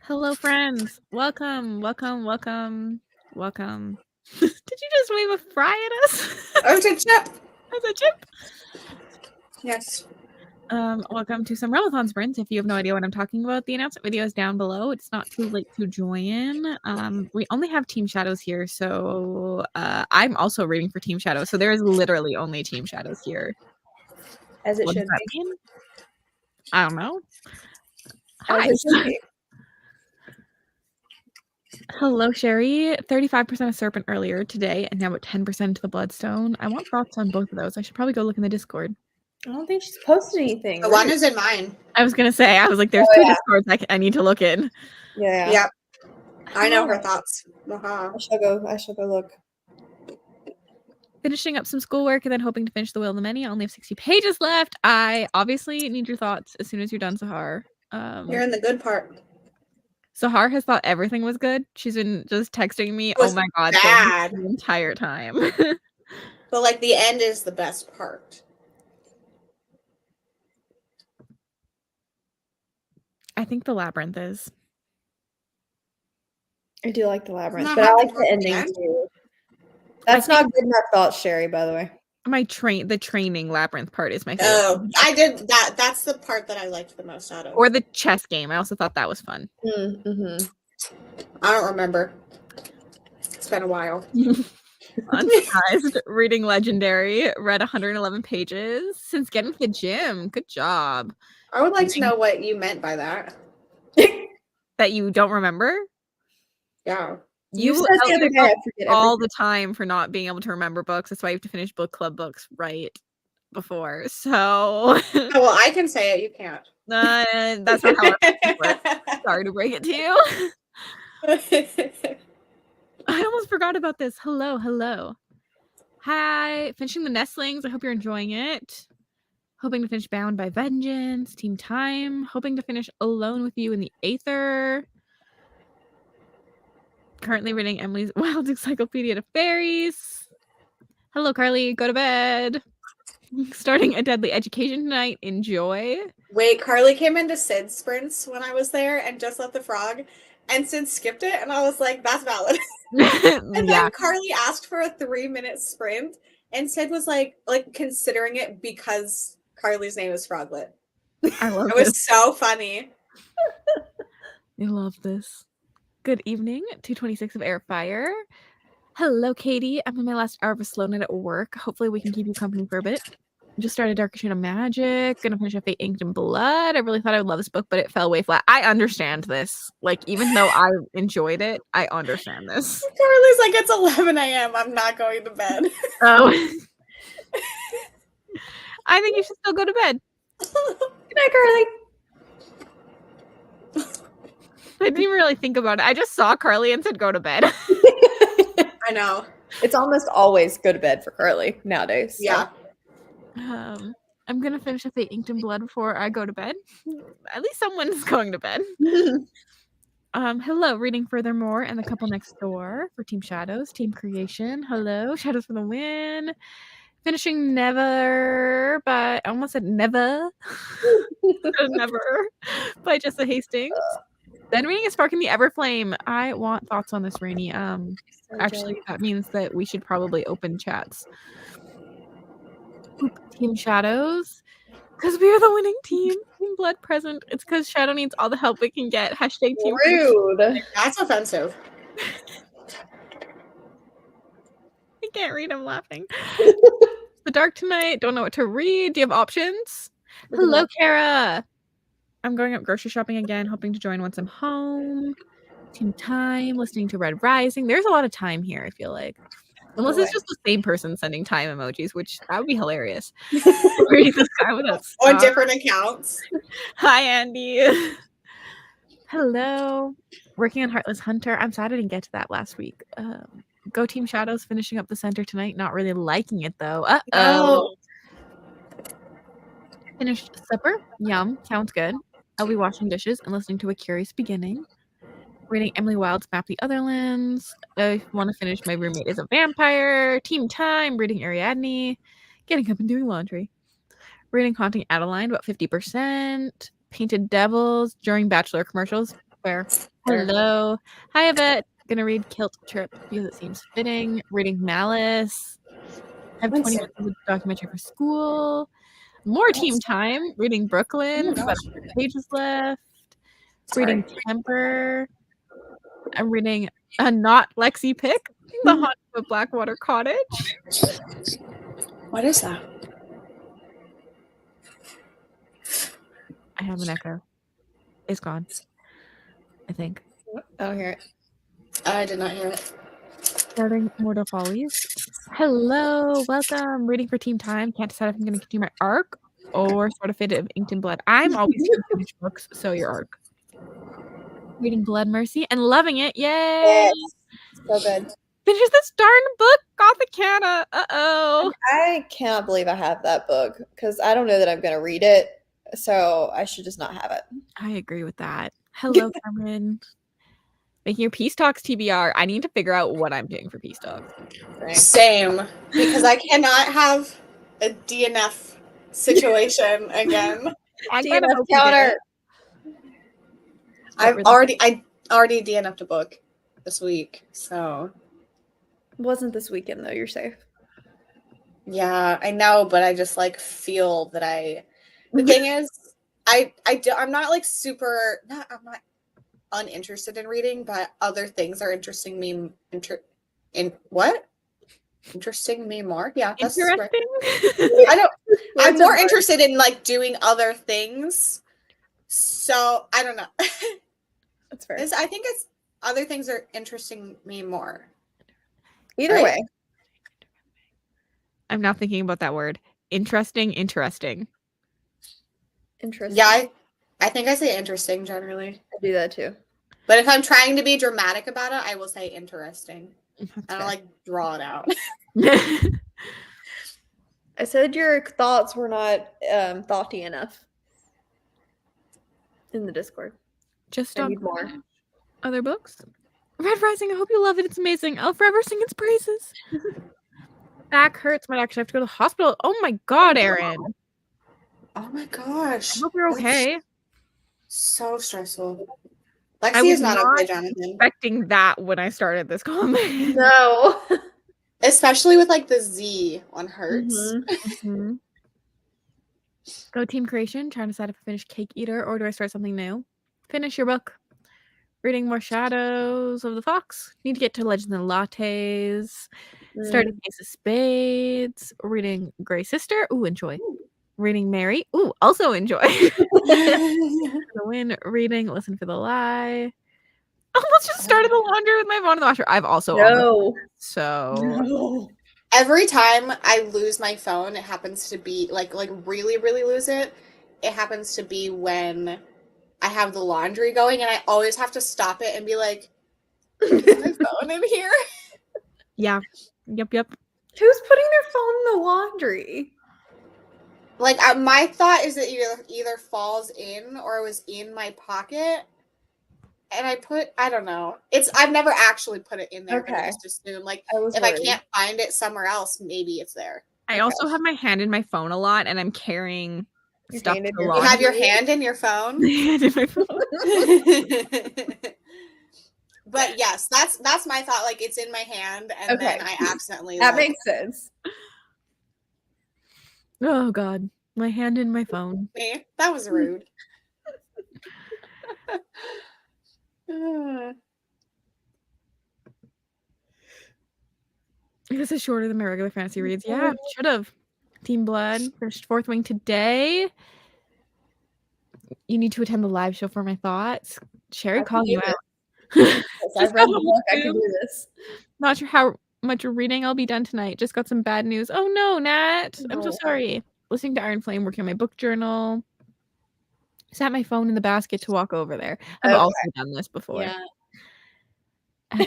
Hello, friends. Welcome. Did you just wave a fry at us? Oh, it's a chip. As a chip? Yes. Welcome to some RealmAthon sprints. If you have no idea what I'm talking about, the announcement video is down below. It's not too late to join. We only have Team Shadows here, so I'm also reading for Team Shadows. So there is literally only Team Shadows here. As it What should does that be. mean? I don't know. As Hi. it should be. Hello, Sherry. 35% of Serpent earlier today, and now at 10% to the Bloodstone. I want thoughts on both of those. I should probably go look in the Discord. I don't think she's posted anything. The one is in mine. I was gonna say, there's two Discords I need to look in. Yeah. Yep. I know her thoughts. I shall go look. Finishing up some schoolwork and then hoping to finish The Will of the Many. I only have 60 pages left. I obviously need your thoughts as soon as you're done, Sahar. You're in the good part. Sahar has thought everything was good. She's been just texting me, It was oh my god, bad. the entire time. But like the end is the best part. I think the Labyrinth is. I do like the Labyrinth, Not but I like happening the ending again? too. That's not good enough thoughts, Sherry, by the way. The training Labyrinth part is my favorite. Oh, I did that. That's the part that I liked the most out of. Or the chess game. I also thought that was fun. Mm-hmm. I don't remember. It's been a while. Unsurprised. Reading Legendary. Read 111 pages since getting to the gym. Good job. I would like to know what you meant by that. That you don't remember? Yeah. You said the other day, I forget all the time for not being able to remember books. That's why you have to finish book club books right before. So Oh, well, I can say it. You can't. That's not how it works. Sorry to break it to you. I almost forgot about this. Hello. Hi. Finishing the Nestlings. I hope you're enjoying it. Hoping to finish Bound by Vengeance. Team Time. Hoping to finish Alone with You in the Aether. Currently reading Emily's Wild Encyclopedia of Fairies. Hello, Carly. Go to bed. Starting a Deadly Education tonight. Enjoy. Wait, Carly came into Sid's sprints when I was there and just let the frog, and Sid skipped it, and I was like, that's valid. And then Carly asked for a 3-minute sprint, and Sid was like considering it because Carly's name is Froglet. I love it. It was so funny. I love this. Good evening, 226 of Airfire. Hello, Katie. I'm in my last hour of a slow night at work. Hopefully we can keep you company for a bit. Just started Dark Shade of Magic. Gonna finish up Fate Inked in Blood. I really thought I would love this book, but it fell way flat. I understand this. Like, even though I enjoyed it, I understand this. Carly's like, it's 11 a.m. I'm not going to bed. Oh. I think you should still go to bed. Good night, Carly. I didn't even really think about it. I just saw Carly and said, go to bed. I know. It's almost always go to bed for Carly nowadays. So. Yeah. I'm going to finish up Fate Inked in Blood before I go to bed. At least someone's going to bed. Hello, reading Furthermore and the couple next door for Team Shadows, Team Creation. Hello, Shadows for the win. Finishing Never by, I almost said Never. Never by Jessa Hastings. Then reading a Spark in the Everflame. I want thoughts on this, Rainy. Actually, that means that we should probably open chats. Team Shadows. Because we are the winning team. Team Blood present. It's because Shadow needs all the help it can get. Hashtag Team Rude. That's offensive. I can't read. I'm laughing. The dark tonight. Don't know what to read. Do you have options? Hello, Kara. I'm going up grocery shopping again, hoping to join once I'm home. Team Time, listening to Red Rising. There's a lot of time here, I feel like. Unless it's just the same person sending time emojis, which that would be hilarious. Reading this guy without stuff. On different accounts. Hi, Andy. Hello. Working on Heartless Hunter. I'm sad I didn't get to that last week. Go Team Shadows, finishing up the center tonight. Not really liking it, though. Uh-oh. Finished supper. Yum. Sounds good. I'll be washing dishes and listening to A Curious Beginning. Reading Emily Wilde's Map the Otherlands. I want to finish My Roommate is a Vampire. Team Time. Reading Ariadne. Getting up and doing laundry. Reading Haunting Adeline, about 50%. Painted Devils during Bachelor commercials. Where? Hello. Hi, Yvette. Gonna read Kilt Trip because it seems fitting. Reading Malice. I have 20 minutes of documentary for school. More team time. Reading Brooklyn. About 100 pages left. Reading Temper. I'm reading a not Lexi pick. The Haunting of Blackwater Cottage. What is that? I have an echo. It's gone. I think. I don't hear it. I did not hear it. Starting Mortal Follies. Hello, welcome. Reading for team time. Can't decide if I'm going to continue my arc or start a Fate of Inked in Blood. I'm always going to finish books, so your arc. Reading Blood Mercy and loving it. Yay! Yes. So good. Finish this darn book, Gothicana. Uh-oh. I cannot believe I have that book because I don't know that I'm going to read it, so I should just not have it. I agree with that. Hello, Carmen. Making your Peace Talks TBR. I need to figure out what I'm doing for Peace Talks. Same, because I cannot have a DNF situation again. DNF counter. I already DNF'd a book this week, so Wasn't this weekend though. You're safe. yeah, I know, but I just like feel that the thing is, I'm not like I'm not uninterested in reading, but other things are interesting me interesting me more. Yeah, that's right. I'm more interested in like doing other things. So I don't know. That's fair. I think it's other things are interesting me more. Either way. I'm now thinking about that word. Interesting. Interesting. Yeah, I think I say interesting generally. I do that too. But if I'm trying to be dramatic about it, I will say interesting. That's I don't like draw it out. I said your thoughts were not thoughty enough in the Discord. Just I need more. Other books. Red Rising, I hope you love it. It's amazing. I'll forever sing its praises. Back hurts. Might actually have to go to the hospital. Oh my god, Erin. Oh my gosh. I hope you're okay. So stressful. Lexi is not okay, Jonathan. Expecting that when I started this comment. No. Especially with like the Z on hurts. Mm-hmm. Go Team Creation. Trying to decide if I finish Cake Eater or do I start something new? Finish your book. Reading more Shadows of the Fox. Need to get to Legends and Lattes. Starting Ace of Spades. Reading Grey Sister. Ooh, enjoy. Reading Mary. Ooh, also enjoy. The win. Reading Listen for the Lie. Almost just started the laundry with my phone in the washer. I've also No. Every time I lose my phone, it happens to be like really, really lose it. It happens to be when I have the laundry going, and I always have to stop it and be like, "Is my phone in here?" Yeah. Yep. Who's putting their phone in the laundry? Like my thought is that either falls in or it was in my pocket. And I don't know. I've never actually put it in there. Okay. But I just assume, like, if I can't find it somewhere else, maybe it's there. I also have my hand in my phone a lot, and I'm carrying stuff. You have your hand in your phone? Hand in my phone. But yes, that's my thought. Like, it's in my hand, and then I accidentally. That makes sense. Oh God, my hand in my phone. That was rude. This is shorter than my regular fantasy reads. Yeah, should have. Team Blood finished Fourth Wing today. You need to attend the live show for my thoughts. Sherry calling you out. I've read the book. I can do this. Not sure how much reading I'll be done tonight. Just got some bad news. Oh no, Nat. I'm so sorry. Listening to Iron Flame, working on my book journal. Sat my phone in the basket to walk over there. I've also done this before. Yeah. I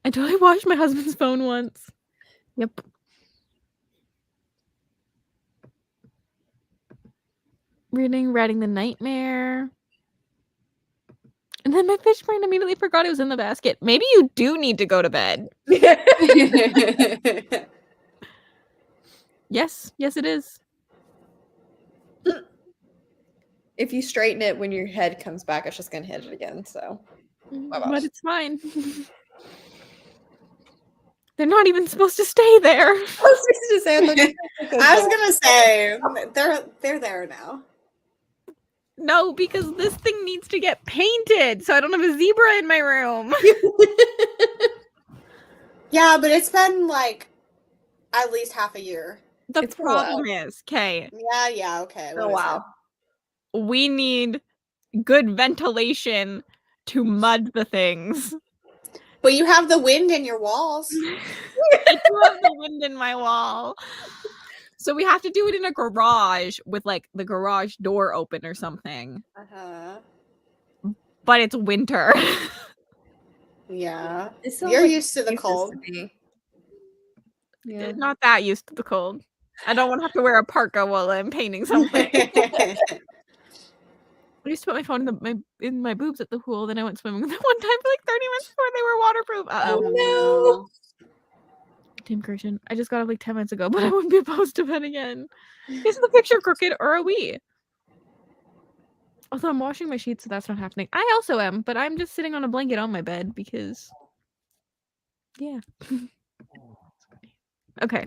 totally washed my husband's phone once. Yep. Reading the Nightmare. And then my fish brain immediately forgot it was in the basket. Maybe you do need to go to bed. Yes, it is. If you straighten it when your head comes back, it's just gonna hit it again. So, but it's fine. They're not even supposed to stay there. I was gonna say they're there now. No, because this thing needs to get painted, so I don't have a zebra in my room. Yeah, but it's been like at least half a year. The problem is, okay. Yeah, okay. Oh wow. We need good ventilation to mud the things. But you have the wind in your walls. I do have the wind in my wall. So we have to do it in a garage with like the garage door open or something. But it's winter. Yeah. You're used to the cold. Yeah. Not that used to the cold. I don't want to have to wear a parka while I'm painting something. I used to put my phone in my boobs at the pool, then I went swimming with it one time for like 30 minutes before they were waterproof. Oh no. Tim Christian. I just got up like 10 minutes ago, but I wouldn't be opposed to bed again. Is the picture crooked or are we? Although I'm washing my sheets, so that's not happening. I also am, but I'm just sitting on a blanket on my bed because yeah. Okay.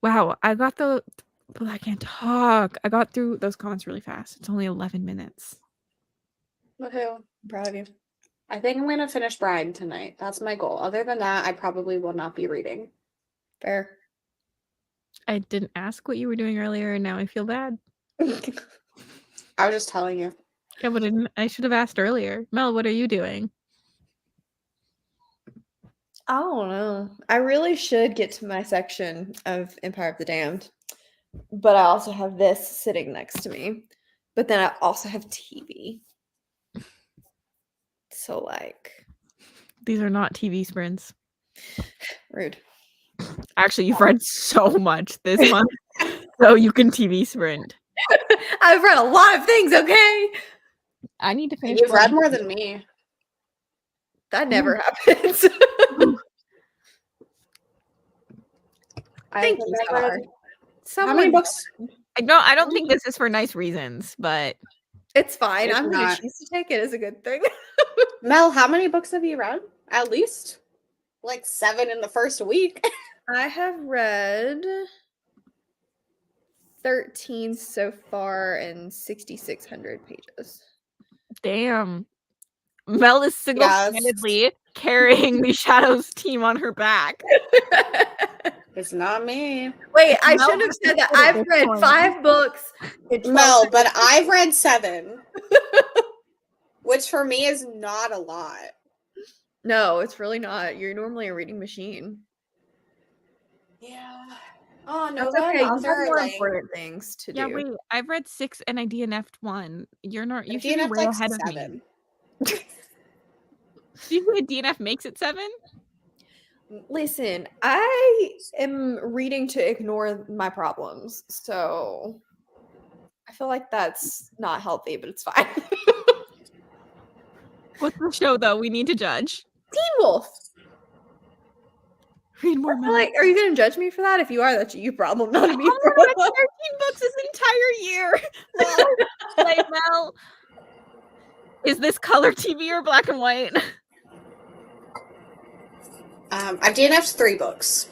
Wow, I got but I can't talk. I got through those comments really fast. It's only 11 minutes. Woohoo. I'm proud of you. I think I'm gonna finish Bride tonight. That's my goal. Other than that, I probably will not be reading. Fair. I didn't ask what you were doing earlier, and now I feel bad. I was just telling you. Yeah, but I should have asked earlier. Mel, what are you doing? I don't know. I really should get to my section of Empire of the Damned, but I also have this sitting next to me. But then I also have TV. So like, these are not TV sprints. Rude. Actually, you've read so much this month, so you can TV sprint. I've read a lot of things. Okay. I need to finish. You've read more than me. That never happens. Thank you, Star. How many books? I don't think this is for nice reasons, but it's fine. I'm going to choose to take it as a good thing. Mel, how many books have you read? At least like 7 in the first week. I have read 13 so far and 6,600 pages. Damn. Mel is single-handedly carrying the Shadows team on her back. It's not me. Wait, I shouldn't have said that. I've read 5 books. Mel, but I've read 7. Which for me is not a lot. No, it's really not. You're normally a reading machine. Yeah. Oh no, that's okay. You have more important things to do. Yeah, wait. I've read 6 and I DNF'd 1. You're not. You should be DNF'd way like ahead 7. of me. Do you think a DNF makes it 7? Listen, I am reading to ignore my problems, so I feel like that's not healthy, but it's fine. What's the show though? We need to judge. Teen Wolf. Read more. Like, are you going to judge me for that? If you are, that's your problem, not me. I read 13 books this entire year. Like, Mel, is this color TV or black and white? I've DNF'd 3 books.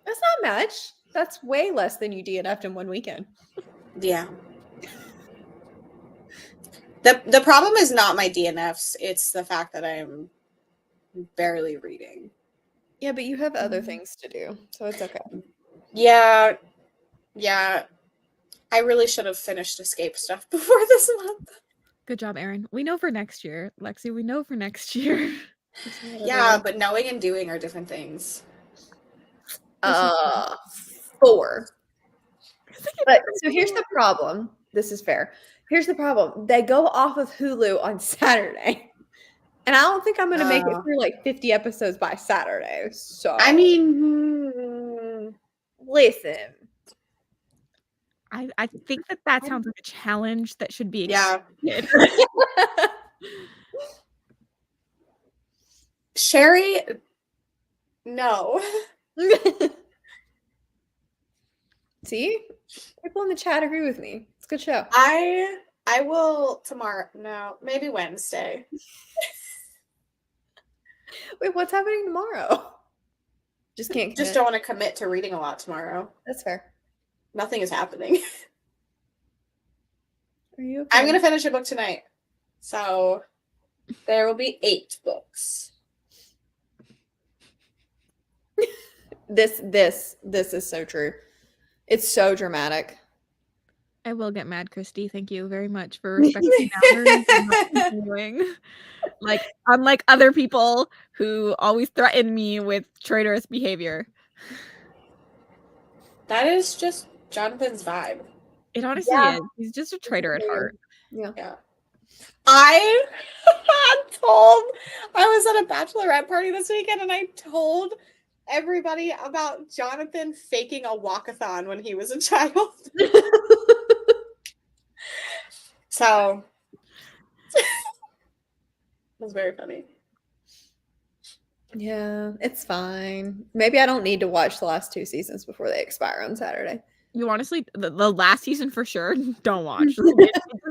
That's not much. That's way less than you DNF'd in one weekend. Yeah. The problem is not my DNFs. It's the fact that I'm barely reading. Yeah, but you have other things to do, so it's okay. Yeah. I really should have finished Escape stuff before this month. Good job, Erin. We know for next year. Lexi, we know for next year. Yeah, but knowing and doing are different things. 4. But so here's the problem. This is fair. Here's the problem. They go off of Hulu on Saturday. And I don't think I'm going to make it through like 50 episodes by Saturday. So I mean, listen. I think that sounds like a challenge that should be expected. Sherry, no. See? People in the chat agree with me. It's a good show. I will tomorrow. No, maybe Wednesday. Wait, what's happening tomorrow? Just can't commit. Just don't want to commit to reading a lot tomorrow. That's fair. Nothing is happening. Are you okay? I'm gonna finish a book tonight. So there will be 8 books. This is so true. It's so dramatic. I will get mad, Christy. Thank you very much for respecting boundaries and not continuing. Like, unlike other people who always threaten me with traitorous behavior. That is just Jonathan's vibe. It honestly is. He's just a traitor at heart. Yeah. I was at a bachelorette party this weekend and I told everybody about Jonathan faking a walkathon when he was a child. So it was very funny. Yeah, it's fine. Maybe I don't need to watch the last 2 seasons before they expire on Saturday. You honestly, the last season for sure, don't watch.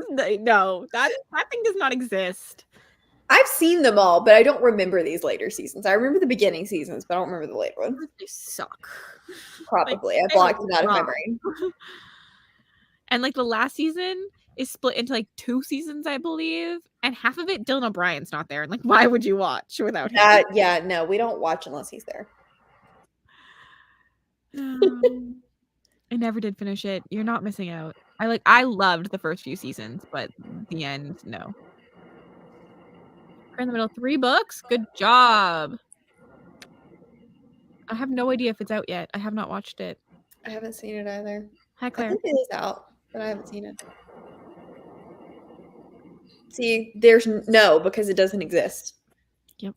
No, that thing does not exist. I've seen them all, but I don't remember these later seasons. I remember the beginning seasons, but I don't remember the later ones. They suck. Probably. I blocked them out of my brain. And like the last season is split into like 2 seasons, I believe. And half of it, Dylan O'Brien's not there. And like, why would you watch without him? Yeah, no, we don't watch unless he's there. I never did finish it. You're not missing out. I loved the first few seasons, but the end, no. We're in the middle. 3 books? Good job. I have no idea if it's out yet. I have not watched it. I haven't seen it either. Hi, Claire. I think it is out, but I haven't seen it. See, there's no, because it doesn't exist. Yep.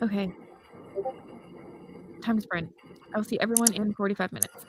Okay. Time to sprint. I will see everyone in 45 minutes.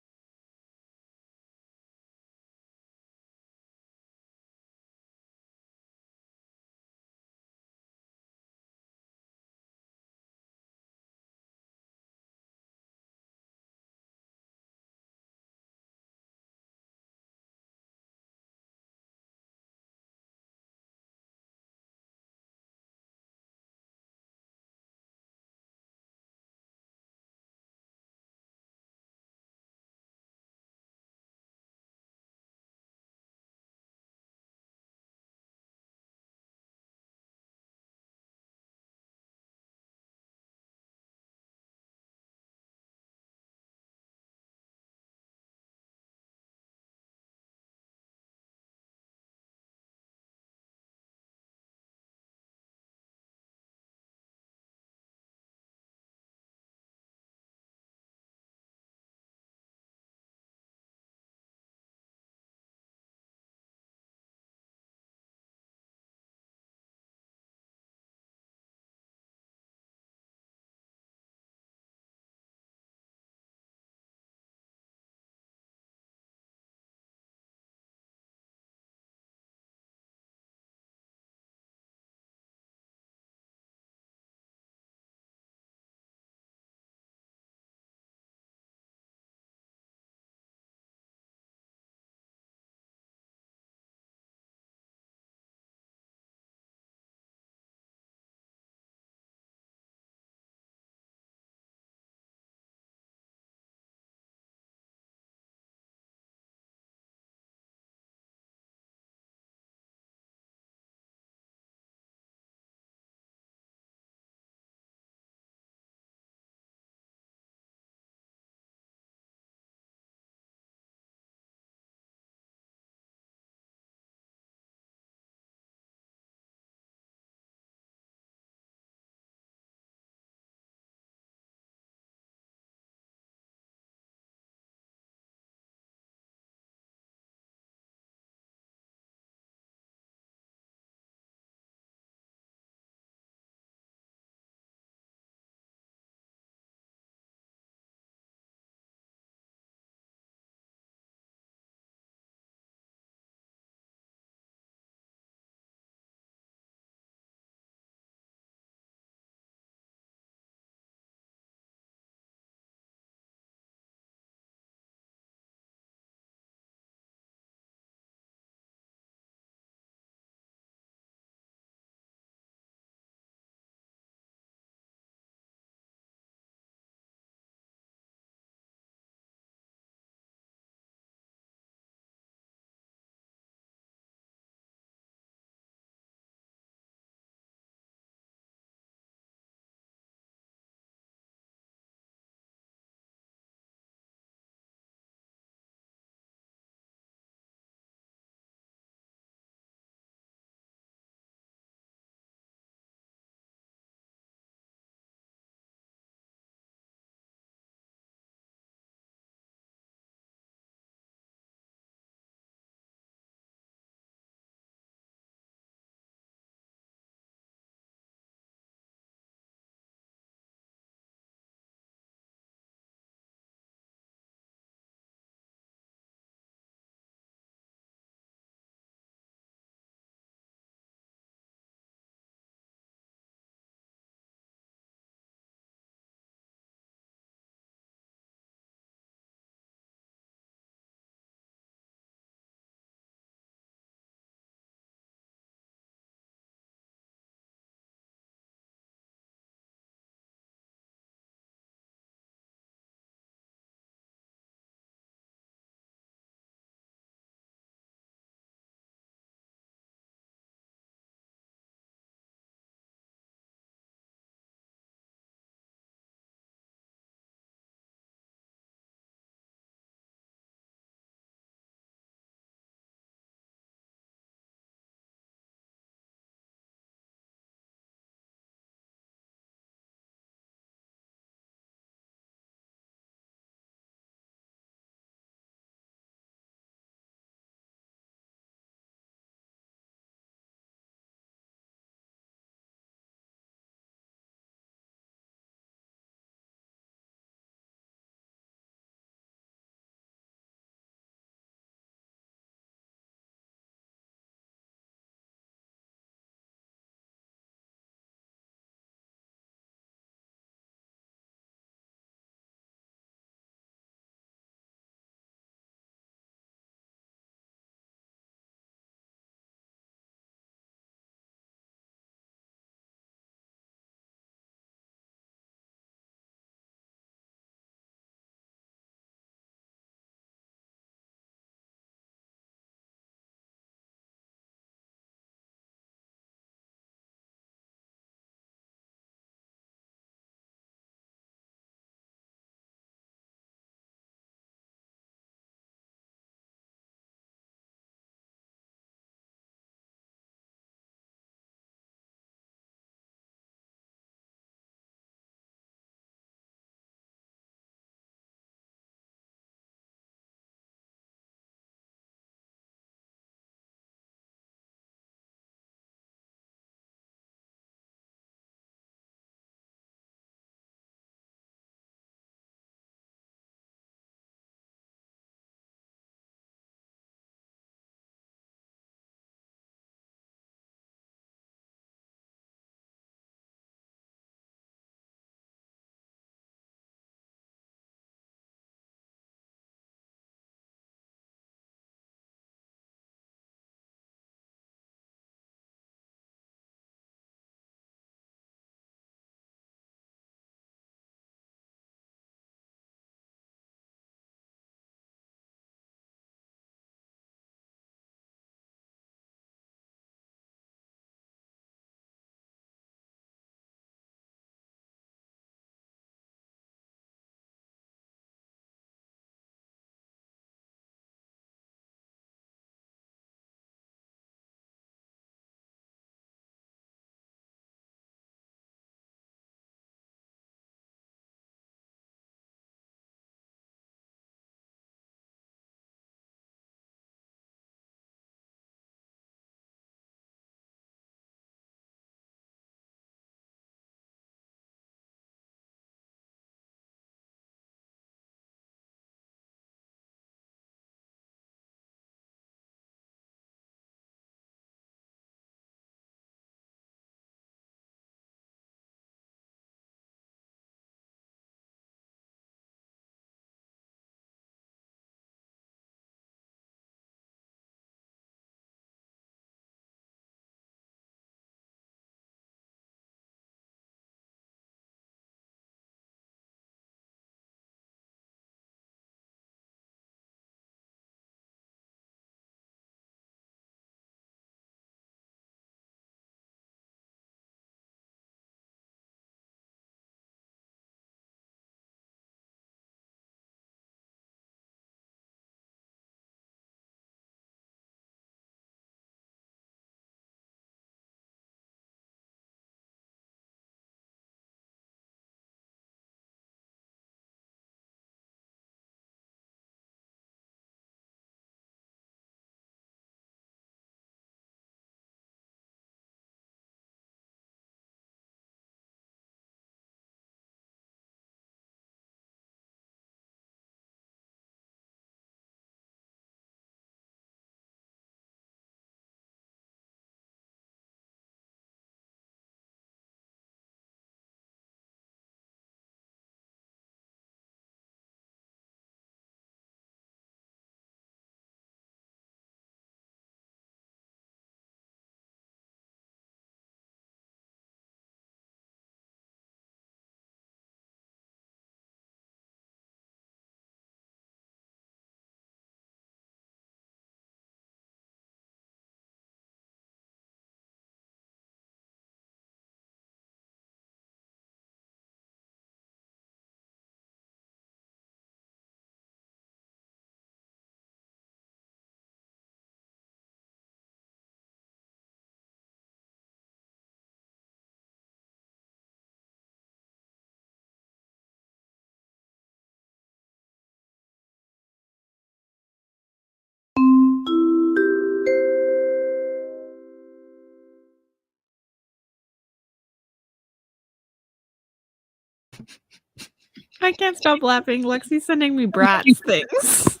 I can't stop laughing. Lexi's sending me Bratz things.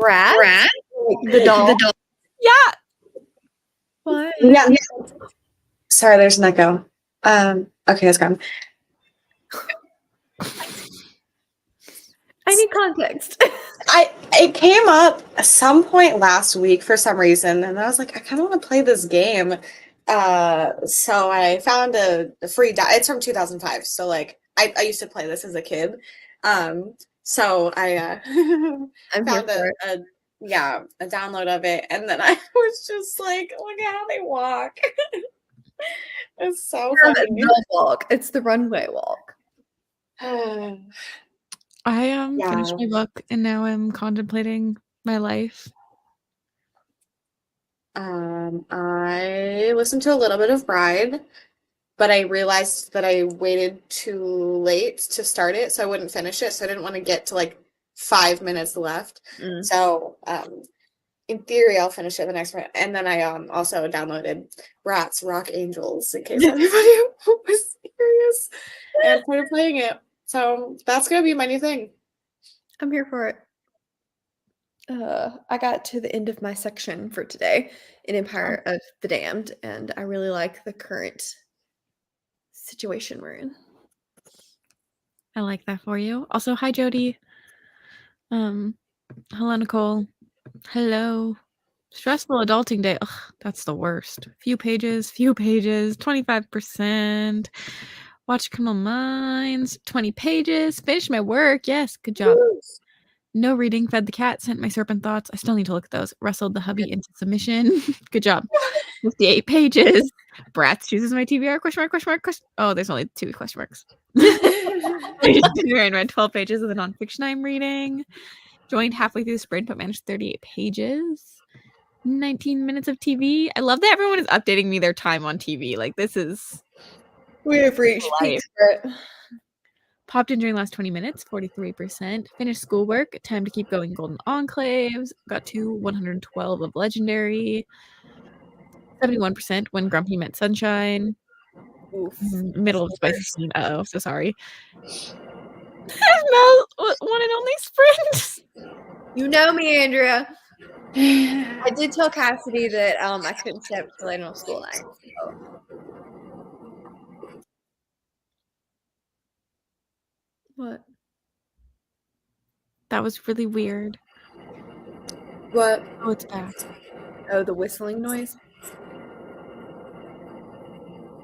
Bratz? The doll. Yeah. What? Yeah. Sorry, there's an echo. Okay, it's gone. I need context. It came up at some point last week for some reason, and I was like, I kind of want to play this game. So I found a free it's from 2005. So like I used to play this as a kid. So I I'm found here for a download of it, and then I was just like, look at how they walk. It's so funny. the walk. It's the runway walk. I finished my book and now I'm contemplating my life. I listened to a little bit of Bride, but I realized that I waited too late to start it, so I wouldn't finish it. So I didn't want to get to like 5 minutes left. So in theory, I'll finish it the next minute. And then I also downloaded Bratz Rock Angels in case anybody was curious, and started playing it. So that's gonna be my new thing. I'm here for it. I got to the end of my section for today in Empire of the Damned, and I really like the current situation we're in. I like that for you. Also, hi Jody. Hello Nicole. Hello. Stressful adulting day. Ugh, that's the worst. Few pages, 25%. Watch Criminal Minds, 20 pages. Finish my work. Yes, good job. No reading. Fed the cat. Sent my serpent thoughts. I still need to look at those. Wrestled the hubby into submission. Good job. 58 pages. Bratz chooses my TBR. Question mark, question mark, question. Oh, there's only 2 question marks. I read 12 pages of the nonfiction I'm reading. Joined halfway through the sprint, but managed 38 pages. 19 minutes of TV. I love that everyone is updating me their time on TV. Like, this is... We have reached peak spirit. Popped in during the last 20 minutes, 43%. Finished schoolwork, time to keep going. Golden Enclaves, got to 112 of Legendary. 71% when Grumpy met Sunshine. Oof. Middle of spicy scene. Uh-oh, so sorry. Mel, one and only sprint. You know me, Andrea. I did tell Cassidy that I couldn't stay up till late on school night. So. What? That was really weird. What? Oh, it's back. Oh, the whistling noise?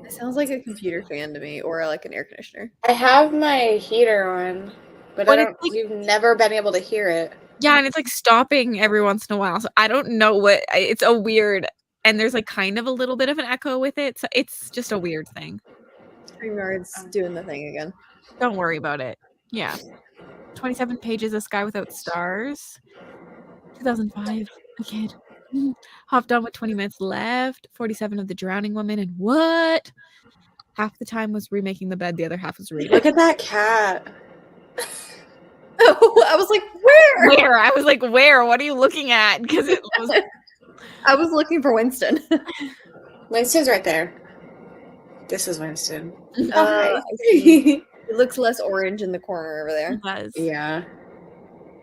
It sounds like a computer fan to me, or like an air conditioner. I have my heater on, but I don't. You've never been able to hear it. Yeah, and it's like stopping every once in a while. So I don't know what. It's a weird, and there's like kind of a little bit of an echo with it. So it's just a weird thing. StreamYard's doing the thing again. Don't worry about it. Yeah. 27 pages of Sky Without Stars. 2005. A kid. Hopped on with 20 minutes left. 47 of The Drowning Woman. And what? Half the time was remaking the bed. The other half was reading. Look at that cat. Oh, I was like, where? Where? I was like, where? What are you looking at? Because it was... I was looking for Winston. Winston's right there. This is Winston. It looks less orange in the corner over there. It does. Yeah.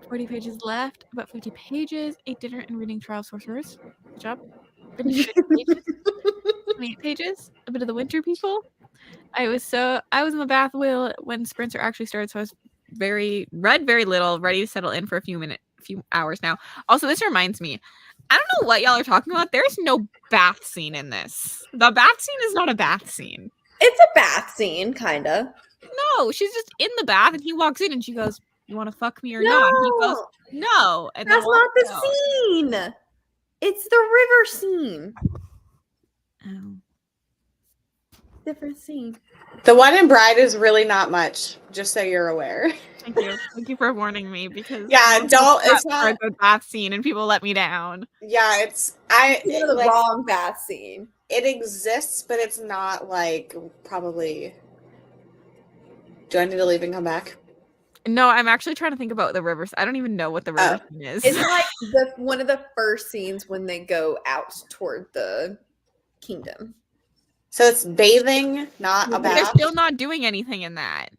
40 pages left. About 50 pages. 8 dinner and reading Trial of Sorcerers. Good job. 50 pages. 28 pages. A bit of the Winter People. I was in the bath wheel when sprints are actually started, so I was read very little, ready to settle in for a few hours now. Also, this reminds me, I don't know what y'all are talking about. There's no bath scene in this. The bath scene is not a bath scene. It's a bath scene, kind of. No, she's just in the bath and he walks in and she goes, "You want to fuck me or not?" And he goes, "No." And that's not the scene. It's the river scene. Oh. Different scene. The one in Bride is really not much, just so you're aware. Thank you. Thank you for warning me because it's not a good bath scene and people let me down. Yeah, it's the wrong bath scene. It exists, but it's not like probably. Do I need to leave and come back? No, I'm actually trying to think about the rivers. I don't even know what the river scene is. It's like one of the first scenes when they go out toward the kingdom. So it's bathing, not a bath. They're still not doing anything in that.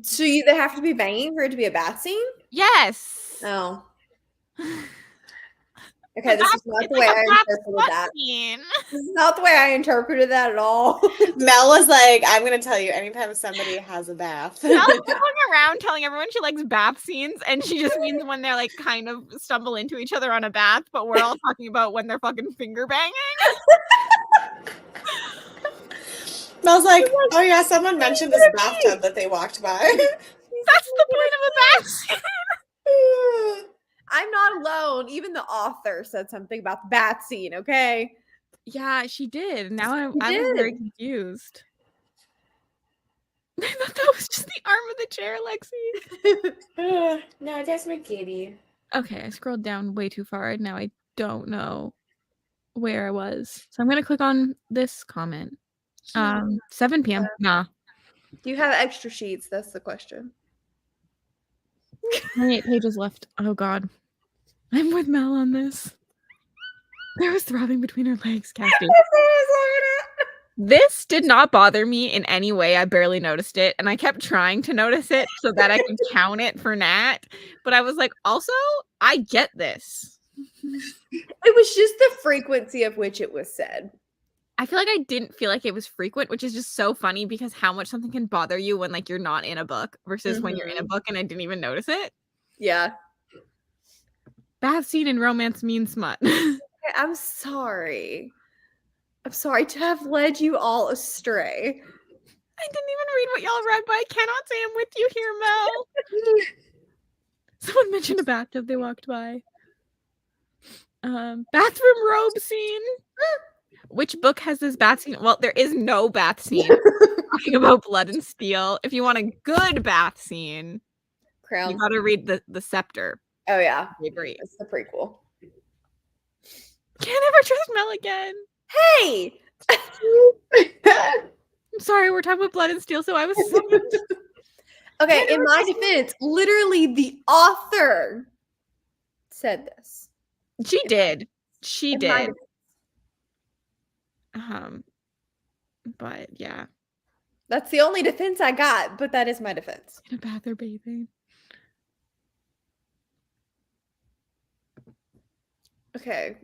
So they have to be banging for it to be a bath scene? Yes. Oh. Okay, this is not It's the way like a I bath interpreted slut that. scene. This is not the way I interpreted that at all. Mel was like, I'm gonna tell you, anytime somebody has a bath. Mel's going around telling everyone she likes bath scenes, and she just means when they're like kind of stumble into each other on a bath, but we're all talking about when they're fucking finger banging. Mel's like, oh yeah, someone mentioned this bathtub that they walked by. That's the point of a bath scene. I'm not alone. Even the author said something about the bath scene, okay? Yeah, she did. Now I was very confused. I thought that was just the arm of the chair, Lexi. No, that's my kitty. Okay, I scrolled down way too far. Now I don't know where I was. So I'm gonna click on this comment. 7 p.m. Nah. Do you have extra sheets? That's the question. 28 pages left. Oh god. I'm with Mel on this. There was throbbing between her legs, Cassie. This did not bother me in any way. I barely noticed it, and I kept trying to notice it so that I could count it for Nat. But I was like, also, I get this. It was just the frequency of which it was said. I feel like I didn't feel like it was frequent, which is just so funny because how much something can bother you when like you're not in a book versus when you're in a book and I didn't even notice it. Yeah. Bath scene in romance means smut. I'm sorry. I'm sorry to have led you all astray. I didn't even read what y'all read, but I cannot say I'm with you here, Mel. Someone mentioned a bathtub they walked by. Bathroom robe scene. Which book has this bath scene? Well, there is no bath scene. Talking about Blood and Steel. If you want a good bath scene, Crown. you gotta read the Scepter. Oh yeah. Great. It's the prequel. Can't ever trust Mel again. Hey! I'm sorry, we're talking about Blood and Steel, so I was Okay, in my defense, literally the author said this. She did. She In my did. defense. But yeah. That's the only defense I got, but that is my defense. In a bath or bathing. Okay.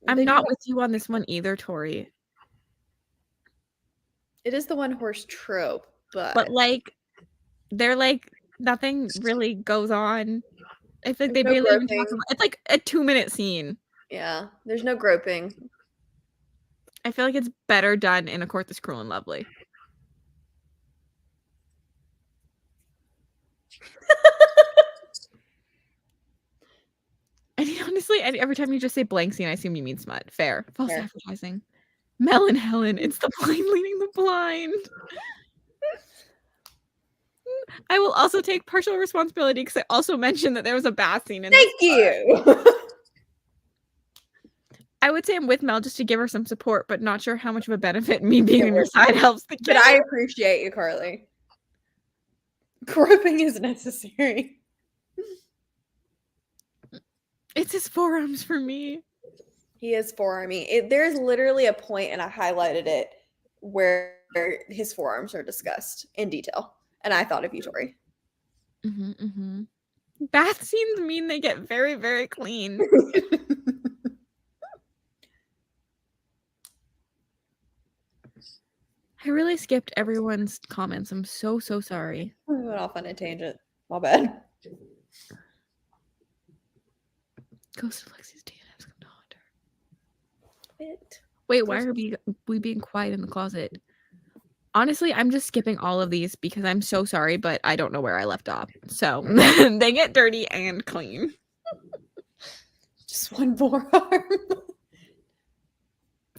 I'm not with you on this one either, Tori. It is the one horse trope, but like they're like nothing really goes on. I think they barely even talk about it's like a 2-minute scene. Yeah, there's no groping. I feel like it's better done in A Court That's Cruel and Lovely. And honestly, every time you just say blank scene, I assume you mean smut. Fair. False advertising. Mel and Helen, it's the blind leading the blind. I will also take partial responsibility because I also mentioned that there was a bath scene in this. Thank you. I would say I'm with Mel just to give her some support, but not sure how much of a benefit me being on your side helps the kid. But I appreciate you, Carly. Groping is necessary. It's his forearms for me. He is forearmy. There's literally a point, and I highlighted it, where his forearms are discussed in detail. And I thought of you, Tori. Bath scenes mean they get very, very clean. I really skipped everyone's comments. I'm so sorry. We went off on a tangent. My bad. Ghost of Lexi's DNF's come to haunt her. It. Wait, why are we being quiet in the closet? Honestly, I'm just skipping all of these because I'm so sorry, but I don't know where I left off. So they get dirty and clean. Just one forearm.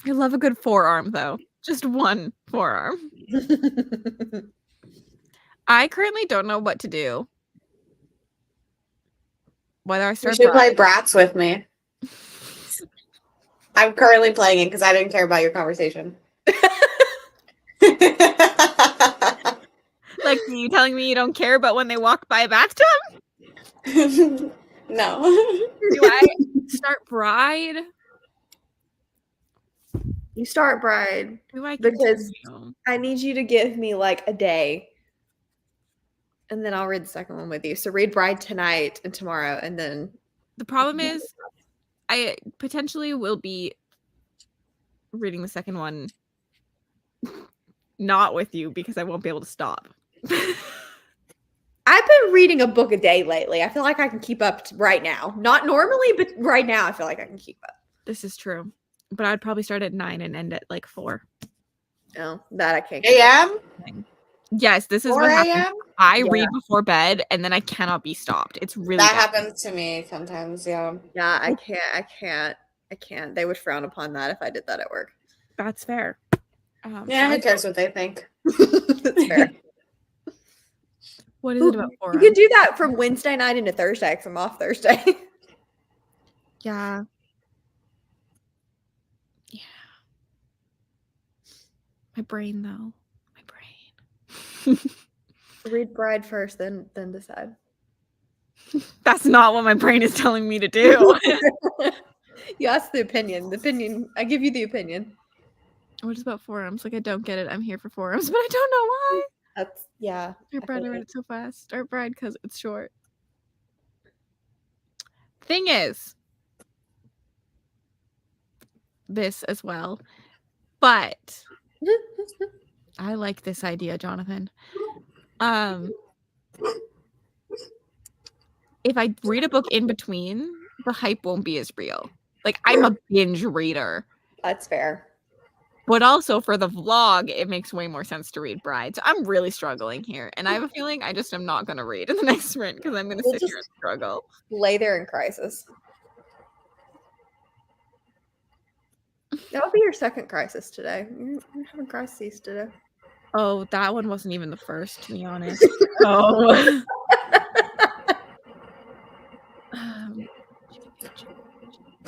I love a good forearm, though. Just one forearm. I currently don't know what to do. Whether I start. You should play Bratz with me. I'm currently playing it because I didn't care about your conversation. Like, are you telling me you don't care about when they walk by a bathtub? No. Do I start Bride? You start Bride. Do I because I need you to give me like a day And then I'll read the second one with you. So read Bride tonight and tomorrow, and then The problem is I potentially will be reading the second one not with you because I won't be able to stop. I've been reading a book a day lately. I feel like I can keep up right now. Not normally, but right now I feel like I can keep up. This is true. But I'd probably start at 9 and end at like 4. No, that I can't. AM? Yes, this is 4 what happens. AM? I read before bed and then I cannot be stopped. It's really That bad. happens to me sometimes, yeah. Yeah, I can't. They would frown upon that if I did that at work. That's fair. Yeah, who cares what they think? That's fair. What is it about You forum? can do that from Wednesday night into Thursday because I'm off Thursday. Yeah. Yeah. My brain, though. My brain. Read Bride first, then decide. That's not what my brain is telling me to do. You ask the opinion. The opinion. I give you the opinion. What is about forums? Like, I don't get it. I'm here for forums, but I don't know why. That's yeah. Start Bride, I read it so fast. Start Bride because it's short. Thing is, this as well, but I like this idea, Jonathan. If I read a book in between, the hype won't be as real. Like, I'm a binge reader. That's fair. But also for the vlog, it makes way more sense to read Bride. So I'm really struggling here. And I have a feeling I just am not going to read in the next sprint because I'm going to sit here and struggle. Lay there in crisis. That'll be your second crisis today. You're having crises today. Oh, that one wasn't even the first, to be honest. Oh.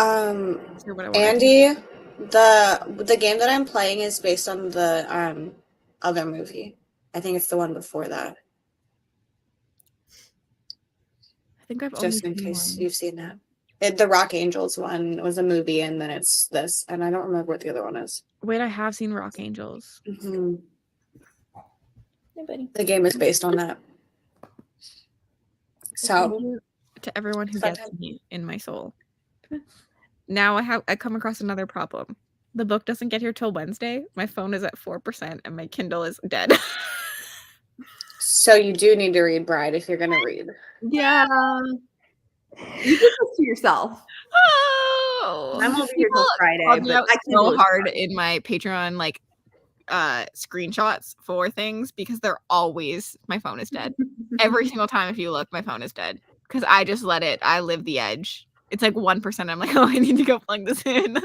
Andy, the game that I'm playing is based on the other movie. I think it's the one before that. I think I've just in case you've seen that. The Rock Angels one was a movie, and then it's this, and I don't remember what the other one is. Wait, I have seen Rock Angels. Mm-hmm. Hey, buddy. The game is based on that. So, to everyone who gets me in my soul. Now I come across another problem. The book doesn't get here till Wednesday. My phone is at 4% and my Kindle is dead. So you do need to read Bride if you're going to read. Yeah. You did this to yourself. Oh, I'm over here till Friday. But I so hard in my Patreon screenshots for things because they're always my phone is dead. Every single time if you look, my phone is dead. Because I just let it. I live the edge. It's like 1%. I'm like, oh, I need to go plug this in.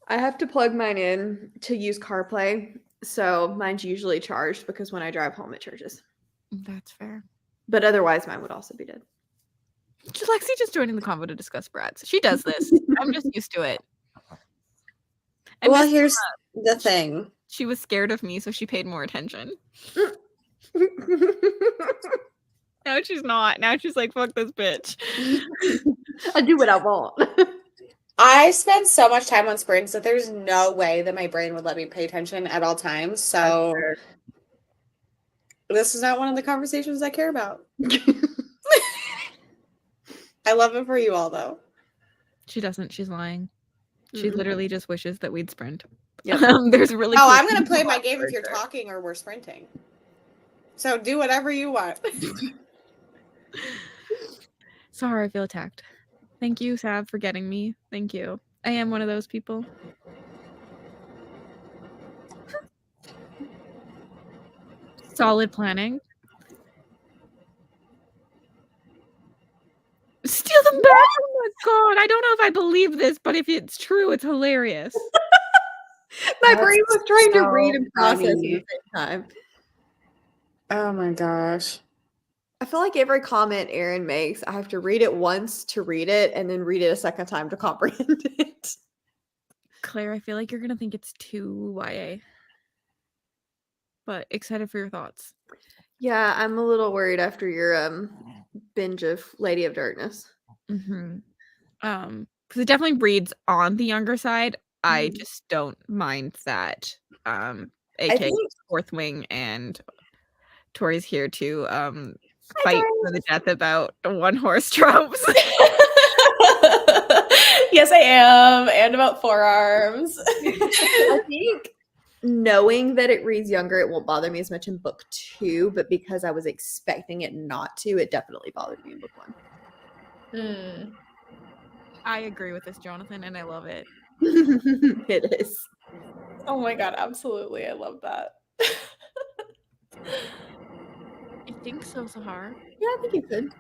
I have to plug mine in to use CarPlay. So mine's usually charged because when I drive home, it charges. That's fair. But otherwise, mine would also be dead. Lexi just joining the convo to discuss Brad's. She does this. I'm just used to it. Well, here's the thing. She was scared of me, so she paid more attention. Now she's not. Now she's like, fuck this bitch. I do what I want. I spend so much time on sprints that there's no way that my brain would let me pay attention at all times. So this is not one of the conversations I care about. I love it for you all, though. She doesn't. She's lying. She literally just wishes that we'd sprint. Yep. There's really. Oh, I'm gonna play my game if you're talking or we're sprinting. So do whatever you want. Sorry, I feel attacked. Thank you, Sav, for getting me. Thank you. I am one of those people. Solid planning. Steal them back! Oh my god, I don't know if I believe this, but if it's true, it's hilarious. My brain was trying to read and process at the same time. Oh my gosh. I feel like every comment Erin makes, I have to read it once to read it and then read it a second time to comprehend it. Claire, I feel like you're gonna think it's too YA. But excited for your thoughts. Yeah, I'm a little worried after your binge of Lady of Darkness. Mm-hmm. Because it definitely reads on the younger side. I just don't mind that aka think- Fourth Wing, and Tori's here to Hi, fight Tori. for the death about one horse tropes. Yes, I am, and about forearms. I think knowing that it reads younger, it won't bother me as much in book 2, but because I was expecting it not to, it definitely bothered me in book 1. I agree with this, Jonathan, and I love it. It is. Oh my god, absolutely. I love that. I think so, Sahar. Yeah, I think you could.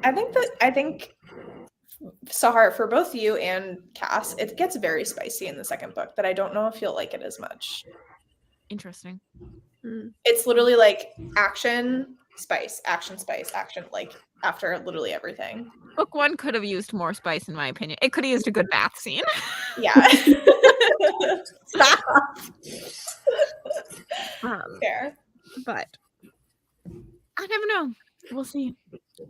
I think Sahar, for both you and Cass, it gets very spicy in the second book, but I don't know if you'll like it as much. Interesting. It's literally like action, spice, action, like after literally everything. Book 1 could have used more spice, in my opinion. It could have used a good bath scene. Yeah. Stop. Fair. But I never know. We'll see.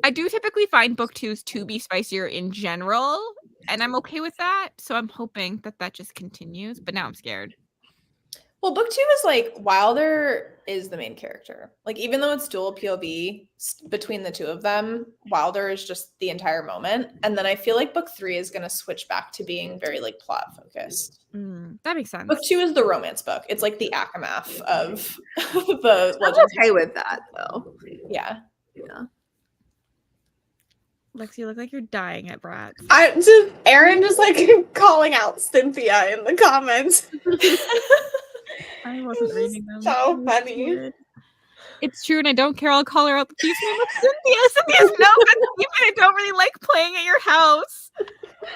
I do typically find book 2s to be spicier in general, and I'm okay with that. So I'm hoping that that just continues. But now I'm scared. Well, book 2 is like Wilder is the main character. Like, even though it's dual POV between the two of them, Wilder is just the entire moment. And then I feel like book 3 is going to switch back to being very like plot focused. That makes sense. Book 2 is the romance book. It's like the aftermath of the I'm Legends. okay with that, though. Yeah. Yeah. Lexi, you look like you're dying at Bratz. Aaron just like calling out Cynthia in the comments. I wasn't reading them. So funny. It's true, and I don't care. I'll call her out the thief's name of Cynthia. Cynthia's no good thief, and I don't really like playing at your house.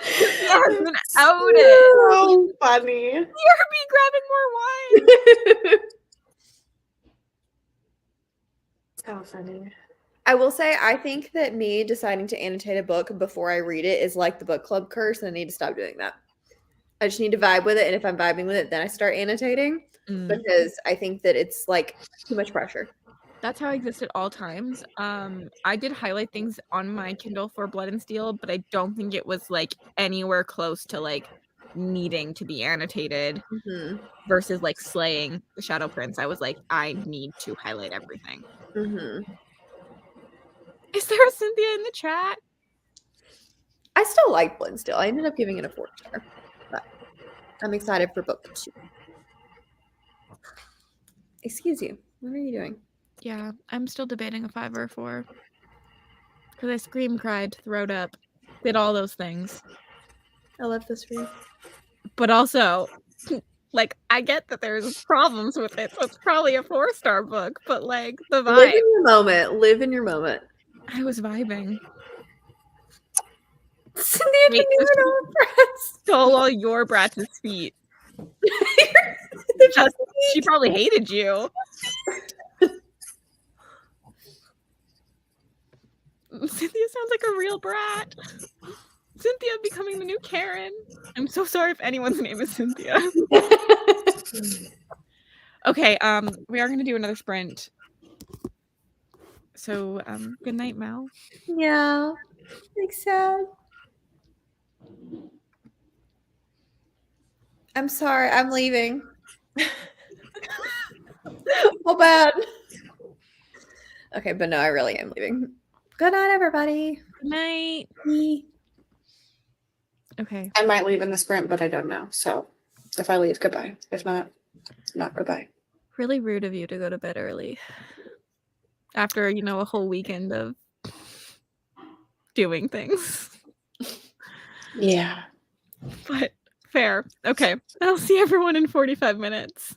Cynthia has been outed. So funny. Hear me grabbing more wine. So funny. I will say, I think that me deciding to annotate a book before I read it is like the book club curse, and I need to stop doing that. I just need to vibe with it, and if I'm vibing with it, then I start annotating because I think that it's like too much pressure. That's how I exist at all times. I did highlight things on my Kindle for Blood and Steel, but I don't think it was like anywhere close to like needing to be annotated versus like slaying the Shadow Prince. I was like, I need to highlight everything. Is there a Cynthia in the chat? I still like Blood and Steel. I ended up giving it a 4-star, but I'm excited for book 2. Excuse you. What are you doing? Yeah, I'm still debating a 5 or a 4. Because I screamed, cried, throwed up, did all those things. I love this for you. But also, like, I get that there's problems with it, so it's probably a 4-star book, but like, the vibe. Live in your moment. Live in your moment. I was vibing. Cynthia didn't even know Bratz stole all your Bratz's feet. She probably hated you. Cynthia sounds like a real brat. Cynthia becoming the new Karen. I'm so sorry if anyone's name is Cynthia. Okay, we are gonna do another sprint. So, good night, Mal. Yeah. Like sad. I'm sorry, I'm leaving. Oh, bad. Okay, but no, I really am leaving. Good night, everybody. Good night. Okay. I might leave in the sprint, but I don't know. So if I leave, goodbye. If not, not goodbye. Really rude of you to go to bed early. After, you know, a whole weekend of doing things. Yeah. But fair. Okay. I'll see everyone in 45 minutes.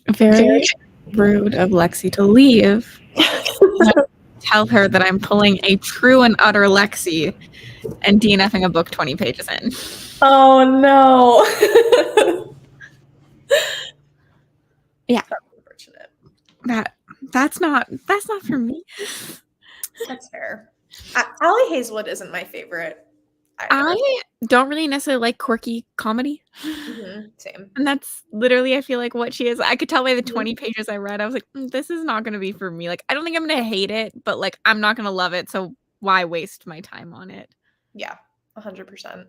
Very rude of Lexi to leave. Tell her that I'm pulling a true and utter Lexi and DNFing a book 20 pages in. Oh no. Yeah. That's unfortunate. That's not for me. That's fair. Allie Hazelwood isn't my favorite. I don't really necessarily like quirky comedy. Same. And that's literally, I feel like, what she is. I could tell by the 20 pages I read, I was like, this is not going to be for me. Like, I don't think I'm going to hate it, but like, I'm not going to love it. So why waste my time on it? Yeah, 100%.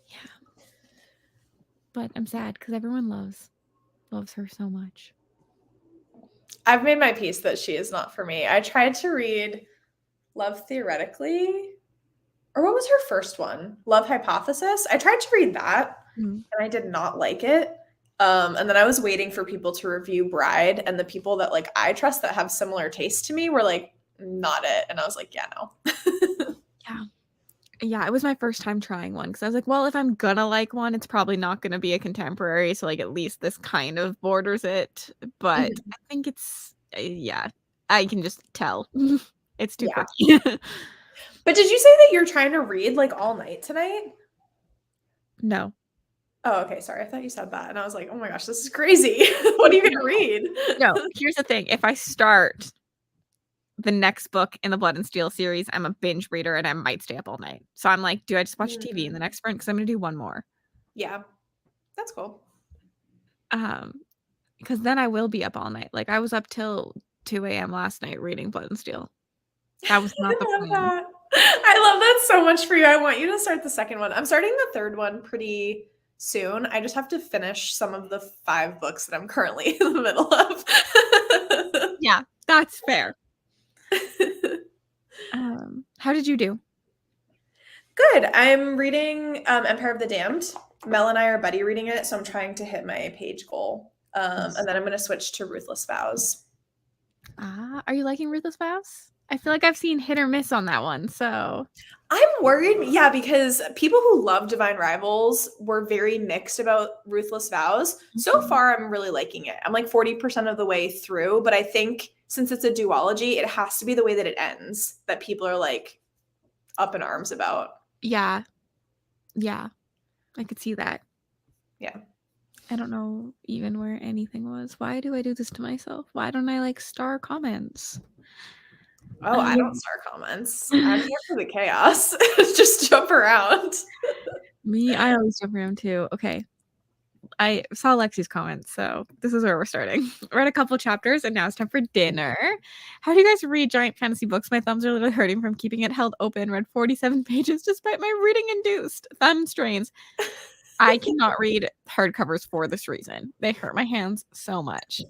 Yeah. But I'm sad because everyone loves her so much. I've made my peace that she is not for me. I tried to read Love Theoretically, or what was her first one? Love Hypothesis. I tried to read that and I did not like it. And then I was waiting for people to review Bride, and the people that like I trust that have similar taste to me were like, not it. And I was like, yeah, no. Yeah, it was my first time trying one because I was like, well, if I'm gonna like one, it's probably not gonna be a contemporary. So like at least this kind of borders it. But I think it's I can just tell. It's too quirky. But did you say that you're trying to read like all night tonight? No. Oh, okay. Sorry. I thought you said that. And I was like, oh my gosh, this is crazy. What are you going to read? No, here's the thing. If I start the next book in the Blood and Steel series, I'm a binge reader and I might stay up all night. So I'm like, do I just watch TV in the next sprint? Because I'm going to do one more. Yeah. That's cool. Because then I will be up all night. Like I was up till 2 a.m. last night reading Blood and Steel. That was not the plan. I love that so much for you. I want you to start the second one. I'm starting the third one pretty soon. I just have to finish some of the 5 books that I'm currently in the middle of. Yeah, that's fair. How did you do? Good. I'm reading Empire of the Damned. Mel and I are buddy reading it, so I'm trying to hit my page goal. And then I'm going to switch to Ruthless Vows. Are you liking Ruthless Vows? I feel like I've seen hit or miss on that one, so I'm worried, yeah, because people who love Divine Rivals were very mixed about Ruthless Vows. So far, I'm really liking it. I'm like 40% of the way through, but I think since it's a duology, it has to be the way that it ends that people are like up in arms about. Yeah, I could see that. Yeah. I don't know even where anything was. Why do I do this to myself? Why don't I like star comments? Oh, I don't star comments. I'm here for the chaos. Just jump around. Me, I always jump around too. Okay. I saw Lexi's comments, so this is where we're starting. Read a couple chapters, and now it's time for dinner. How do you guys read giant fantasy books? My thumbs are literally hurting from keeping it held open. Read 47 pages despite my reading-induced thumb strains. I cannot read hardcovers for this reason. They hurt my hands so much.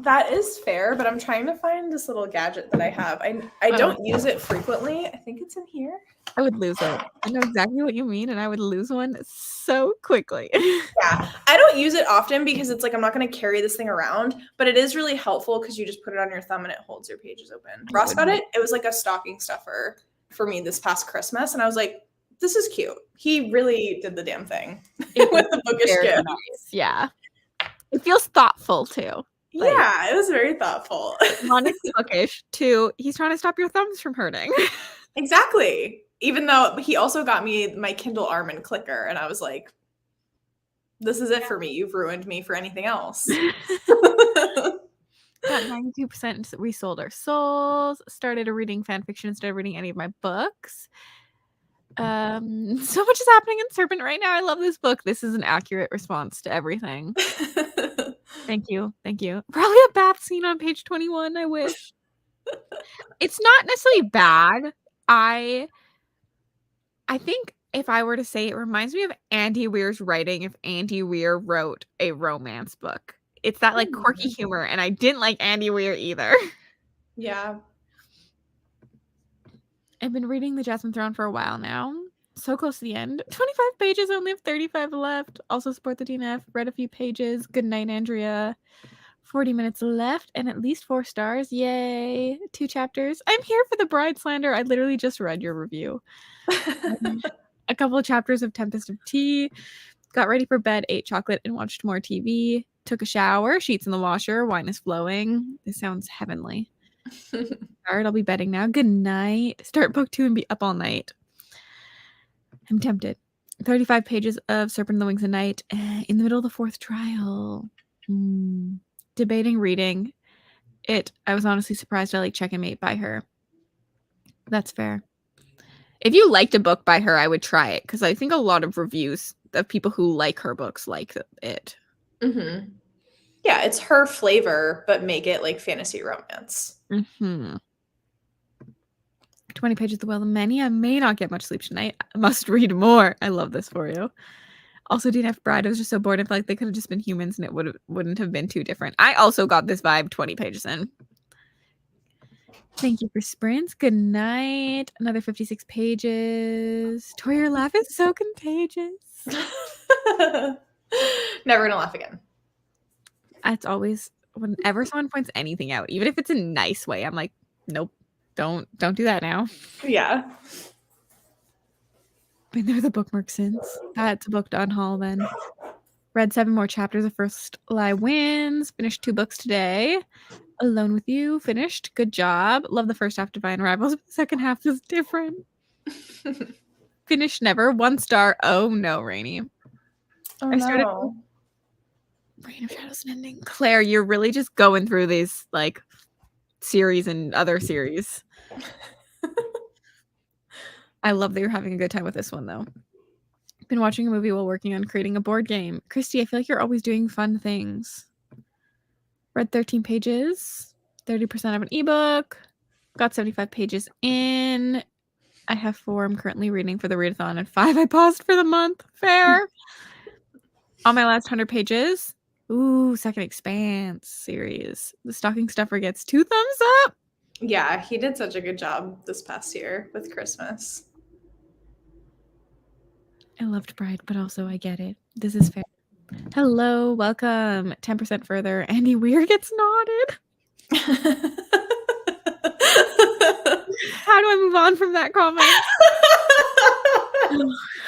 That is fair, but I'm trying to find this little gadget that I have. I don't use it frequently. I think it's in here. I would lose it. I know exactly what you mean, and I would lose one so quickly. Yeah, I don't use it often because it's like I'm not going to carry this thing around, but it is really helpful because you just put it on your thumb and it holds your pages open. Ross got it. It was like a stocking stuffer for me this past Christmas, and I was like, this is cute. He really did the damn thing with the bookish gift. Nice. Yeah. It feels thoughtful too. Like, yeah, it was very thoughtful. One, it's bookish. 2, he's trying to stop your thumbs from hurting. Exactly. Even though he also got me my Kindle Armin clicker, and I was like, this is it for me. You've ruined me for anything else. Got 92% resold our souls. Started reading fan fiction instead of reading any of my books. So much is happening in Serpent right now. I love this book. This is an accurate response to everything. Thank you. Probably a bath scene on page 21. I wish. It's not necessarily bad. I think if I were to say, it reminds me of Andy Weir's writing if Andy Weir wrote a romance book. It's that like quirky humor, and I didn't like Andy Weir either. Yeah. I've been reading The Jasmine Throne for a while now. So close to the end. 25 pages, only have 35 left. Also support the DNF. Read a few pages. Good night, Andrea. 40 minutes left and at least 4 stars. Yay. 2 chapters. I'm here for the Bride slander. I literally just read your review. A couple of chapters of Tempest of Tea. Got ready for bed, ate chocolate, and watched more TV. Took a shower, sheets in the washer, wine is flowing. This sounds heavenly. All right, I'll be bedding now. Good night. Start book 2 and be up all night. I'm tempted. 35 pages of Serpent in the Wings of Night in the middle of the 4th trial. Debating reading it. I was honestly surprised I like Checkmate by her. That's fair. If you liked a book by her, I would try it because I think a lot of reviews of people who like her books like it. Mm-hmm. Yeah, it's her flavor, but make it like fantasy romance. 20 pages of The Will of Many. I may not get much sleep tonight. I must read more. I love this for you. Also, DNF Bride. I was just so bored. I feel like they could have just been humans and it wouldn't have been too different. I also got this vibe 20 pages in. Thank you for sprints. Good night. Another 56 pages. Tori, your laugh is so contagious. Never gonna laugh again. That's always, whenever someone points anything out, even if it's a nice way, I'm like, nope, don't do that now. Yeah. Been there the bookmark since. That's a book done haul then. Read 7 more chapters of First Lie Wins. Finished 2 books today. Alone with You. Finished. Good job. Love the first half, Divine Rivals, but the second half was different. Finished Never. 1 star. Oh no, Rainy. Oh, I started Reign of Shadows and Ending. Claire, you're really just going through these like series and other series. I love that you're having a good time with this one though. Been watching a movie while working on creating a board game. Christy, I feel like you're always doing fun things. Read 13 pages, 30% of an ebook, got 75 pages in. I have 4 I'm currently reading for the readathon and 5 I paused for the month. Fair. On my last 100 pages. Ooh, second Expanse series. The Stocking Stuffer gets 2 thumbs up. Yeah, he did such a good job this past year with Christmas. I loved Bride, but also I get it. This is fair. Hello, welcome. 10% further. Andy Weir gets nodded. How do I move on from that comment?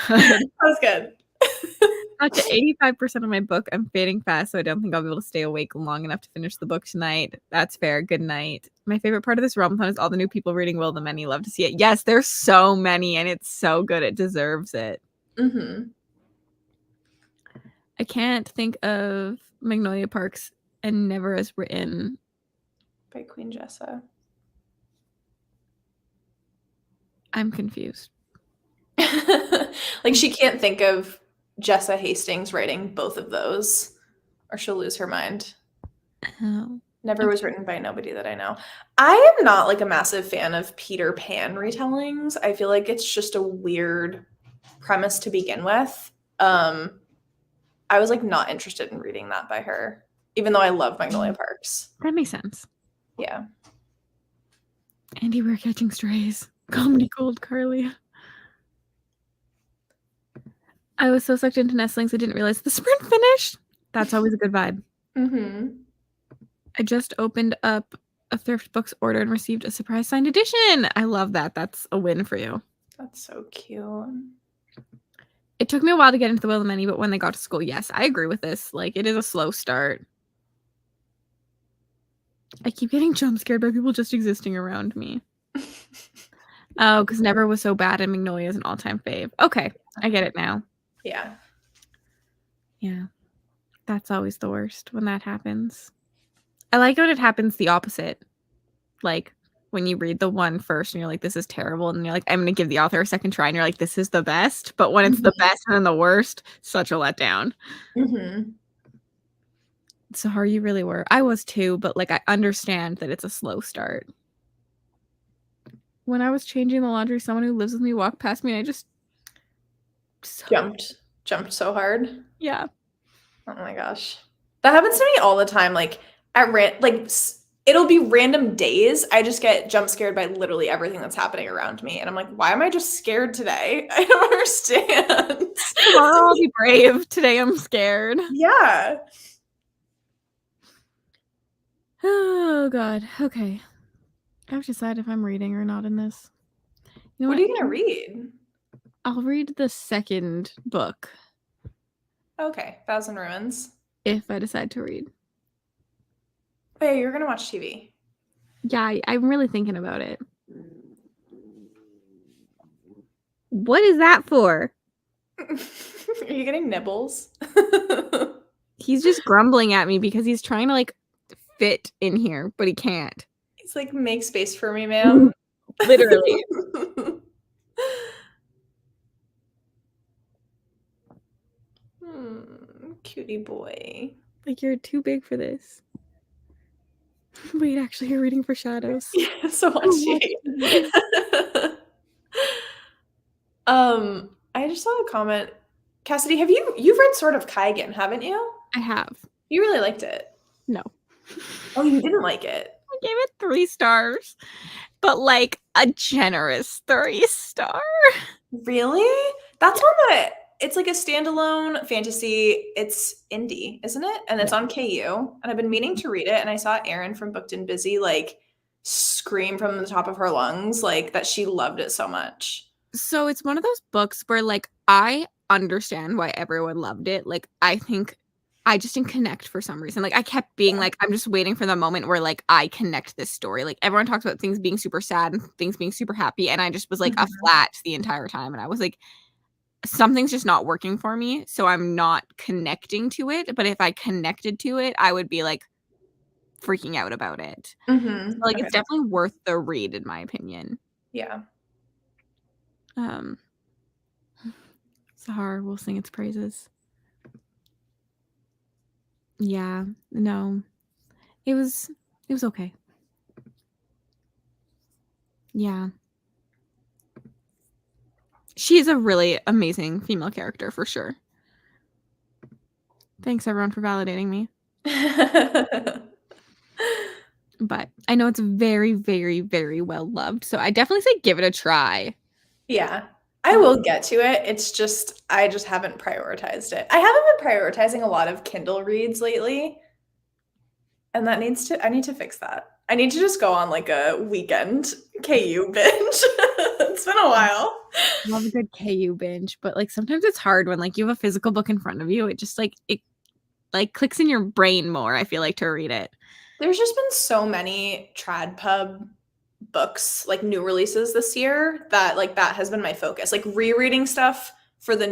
That was good. Got to 85% of my book. I'm fading fast, so I don't think I'll be able to stay awake long enough to finish the book tonight. That's fair. Good night. My favorite part of this RealmAthon is all the new people reading Will the Many. Love to see it. Yes, there's so many, and it's so good. It deserves it. Mm-hmm. I can't think of Magnolia Parks and Never As Written. By Queen Jessa. I'm confused. Like she can't think of Jessa Hastings writing both of those, or she'll lose her mind. Oh. Never was written by nobody that I know. I am not like a massive fan of Peter Pan retellings. I feel like it's just a weird premise to begin with. I was like not interested in reading that by her, even though I love Magnolia Parks. That makes sense. Yeah. Andy, we're catching strays. Comedy gold, Carly. I was so sucked into Nestlings, I didn't realize the sprint finished. That's always a good vibe. Mm-hmm. I just opened up a Thrift Books order and received a surprise signed edition. I love that. That's a win for you. That's so cute. It took me a while to get into the Will of Many, but when they got to school, yes, I agree with this. Like, it is a slow start. I keep getting jump scared by people just existing around me. Oh, because Never was so bad and Magnolia is an all-time fave. Okay, I get it now. Yeah. Yeah. That's always the worst when that happens. I like when it happens the opposite. Like, when you read the one first and you're like, this is terrible. And you're like, I'm going to give the author a second try. And you're like, this is the best. But when it's the best and then the worst, such a letdown. Mm-hmm. Sahar, you really were. I was too, but like I understand that it's a slow start. When I was changing the laundry, someone who lives with me walked past me and I just jumped so hard. Yeah. Oh my gosh. That happens to me all the time. Like it'll be random days. I just get jump scared by literally everything that's happening around me. And I'm like, why am I just scared today? I don't understand. Tomorrow I'll be brave. Today I'm scared. Yeah. Oh God. Okay. I have to decide if I'm reading or not in this. You know what are you gonna read? I'll read the second book. Okay, Thousand Ruins. If I decide to read. Oh yeah, you're gonna watch TV. Yeah, I'm really thinking about it. What is that for? Are you getting nibbles? He's just grumbling at me because he's trying to like fit in here, but he can't. He's like, make space for me, ma'am. Literally. Cutie boy. Like, you're too big for this. Wait, actually, you're reading for Shadows. Yeah, so much shade. I just saw a comment. Cassidy, you've read Sword of Kaigen, haven't you? I have. You really liked it. No. Oh, you didn't like it. I gave it 3 stars, but like a generous 3 star. Really? That's one that it's like a standalone fantasy. It's indie, isn't it? And it's on KU. And I've been meaning to read it. And I saw Erin from Booked and Busy like scream from the top of her lungs like that she loved it so much. So it's one of those books where like I understand why everyone loved it. Like I think I just didn't connect for some reason. Like I kept being like, I'm just waiting for the moment where like I connect this story. Like everyone talks about things being super sad and things being super happy. And I just was like a flat the entire time. And I was like, something's just not working for me. So I'm not connecting to it. But if I connected to it, I would be like freaking out about it. So, like it's definitely worth the read, in my opinion. Yeah. Sahar will sing its praises. Yeah, no. It was okay. Yeah. She's a really amazing female character for sure. Thanks everyone for validating me. But I know it's very, very, very well loved. So I definitely say give it a try. Yeah. I will get to it. It's just I just haven't prioritized it. I haven't been prioritizing a lot of Kindle reads lately. And I need to fix that. I need to just go on like a weekend KU binge. It's been a while. I love a good KU binge, but like sometimes it's hard when like you have a physical book in front of you. It just like it like clicks in your brain more, I feel like, to read it. There's just been so many trad pub books, like new releases this year, that has been my focus. Like rereading stuff for the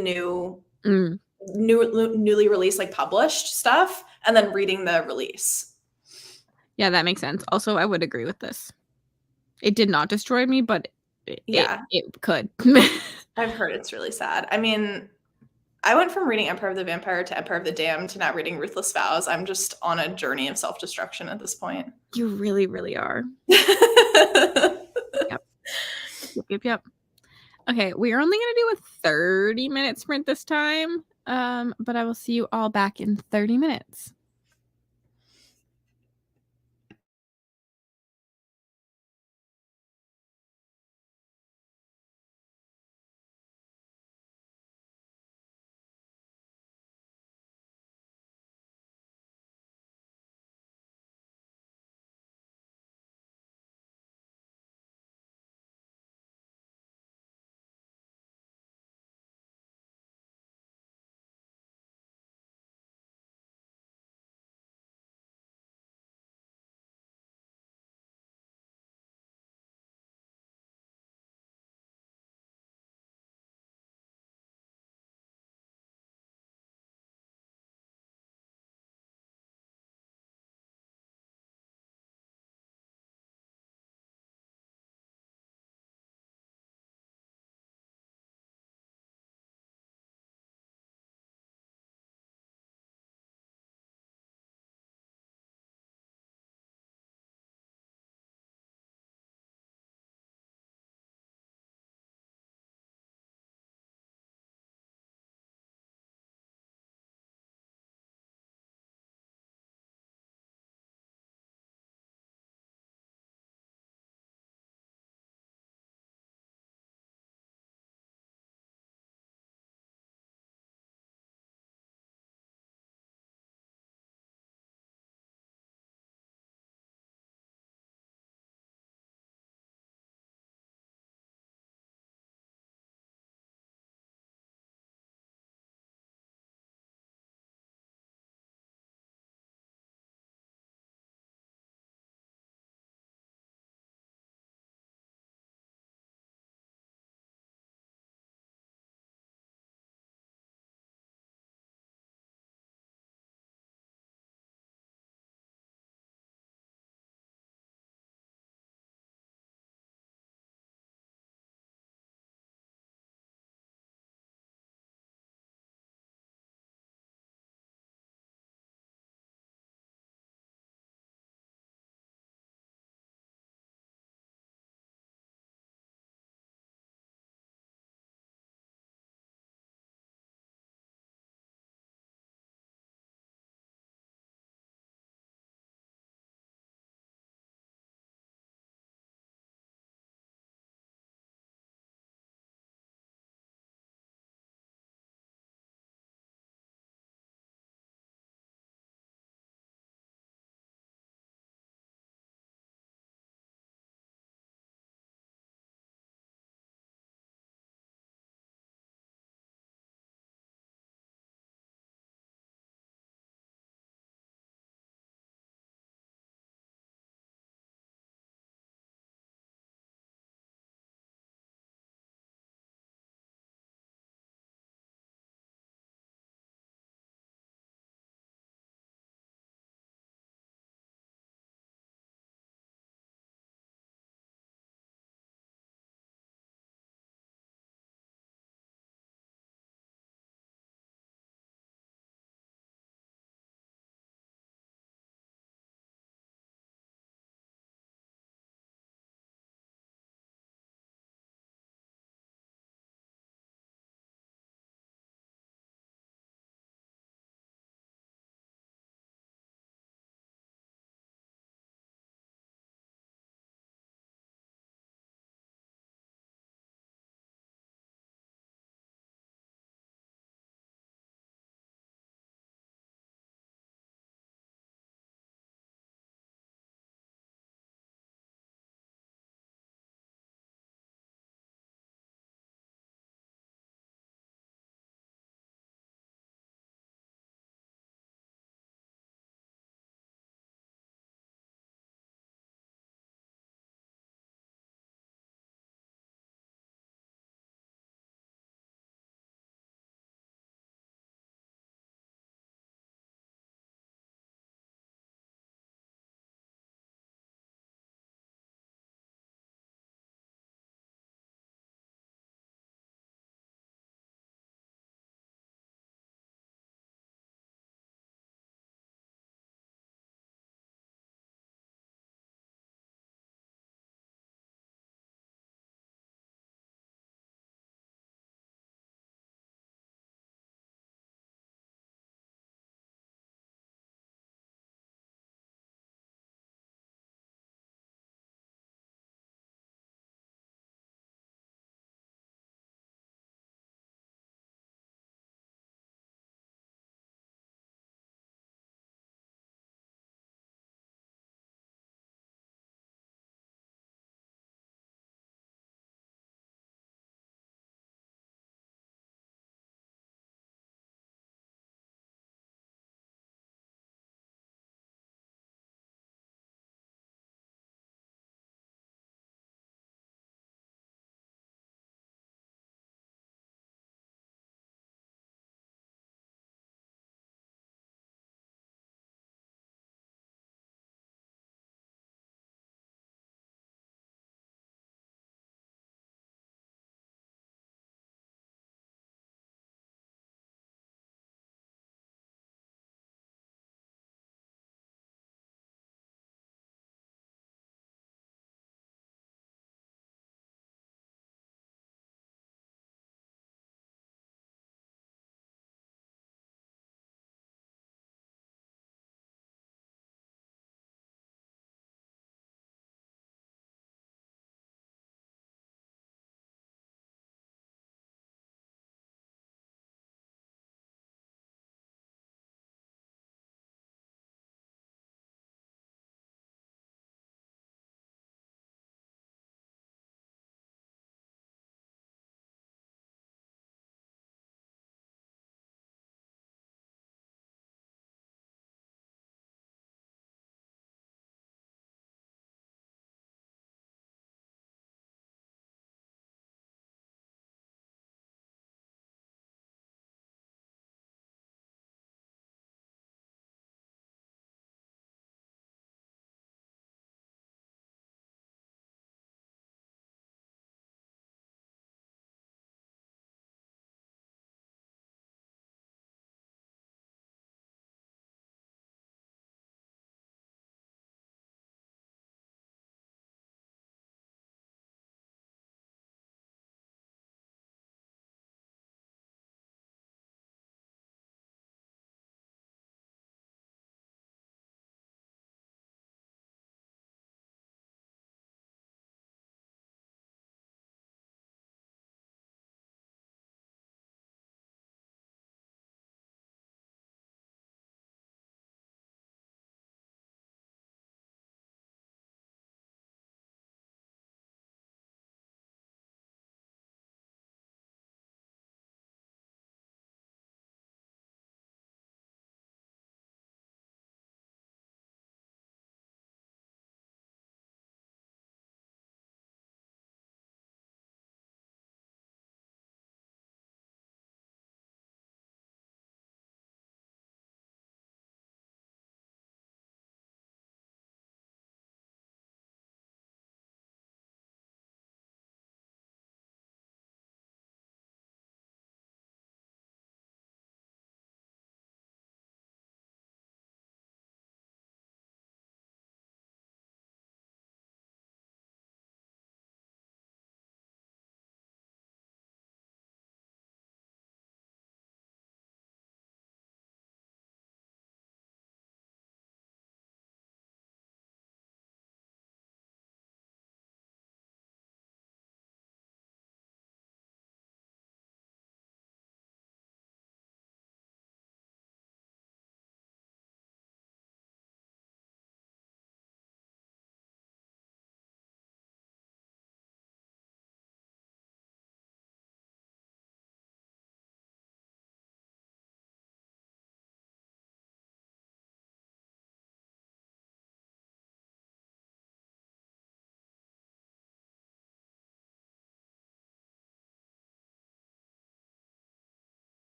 newly released, like published stuff, and then reading the release. Yeah, that makes sense. Also, I would agree with this. It did not destroy me, but it could. I've heard it's really sad. I mean, I went from reading Empire of the Vampire to Empire of the Damned to now reading Ruthless Vows. I'm just on a journey of self-destruction at this point. You really, really are. Yep. Okay, we're only going to do a 30-minute sprint this time, but I will see you all back in 30 minutes.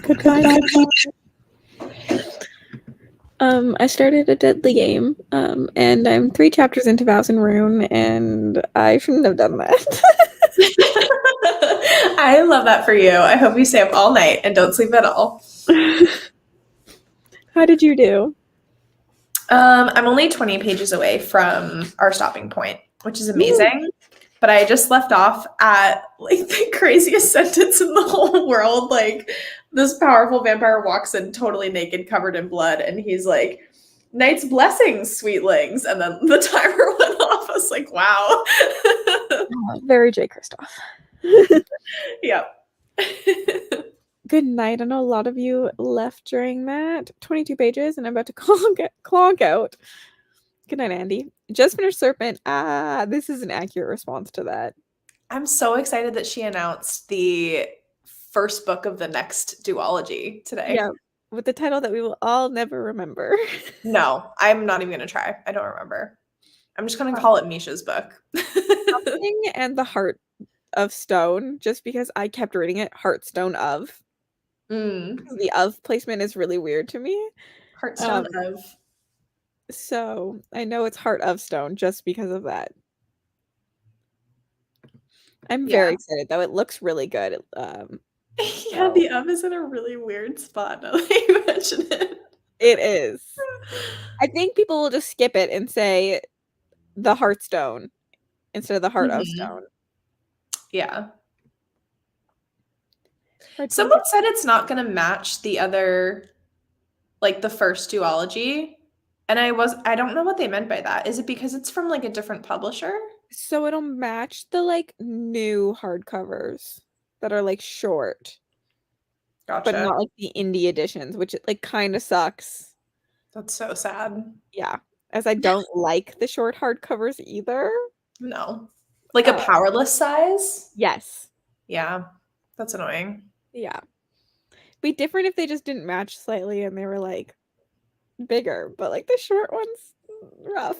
Goodbye. I started a deadly game, and I'm 3 chapters into Vows and Rune, and I shouldn't have done that. I love that for you. I hope you stay up all night and don't sleep at all. How did you do? I'm only 20 pages away from our stopping point, which is amazing. But I just left off at like the craziest sentence in the whole world. Like, this powerful vampire walks in totally naked, covered in blood, and he's like, "Knight's blessings, sweetlings." And then the timer went off. I was like, wow. Very J. Kristoff. Yep. Good night. I know a lot of you left during that. 22 pages, and I'm about to clonk out. Good night, Andy. Just finished Serpent. This is an accurate response to that. I'm so excited that she announced the first book of the next duology today. Yeah, with the title that we will all never remember. No, I'm not even going to try. I don't remember. I'm just going to call it Misha's book. Something and the Heart of Stone, just because I kept reading it Heartstone of. The of placement is really weird to me. Heartstone of. So I know it's Heart of Stone just because of that. I'm very excited though. It looks really good. Yeah, the of is in a really weird spot now that you mention it. It is. I think people will just skip it and say the Heartstone instead of the Heart of Stone. Yeah. Someone said it's not going to match the other, like the first duology. And I don't know what they meant by that. Is it because it's from like a different publisher? So it'll match the like new hardcovers that are like short. Gotcha. But not like the indie editions, which like kind of sucks. That's so sad. Yeah. As I don't like the short hardcovers either. No. Like a powerless size? Yes. Yeah. That's annoying. Yeah. Be different if they just didn't match slightly and they were like bigger, but like the short ones, rough.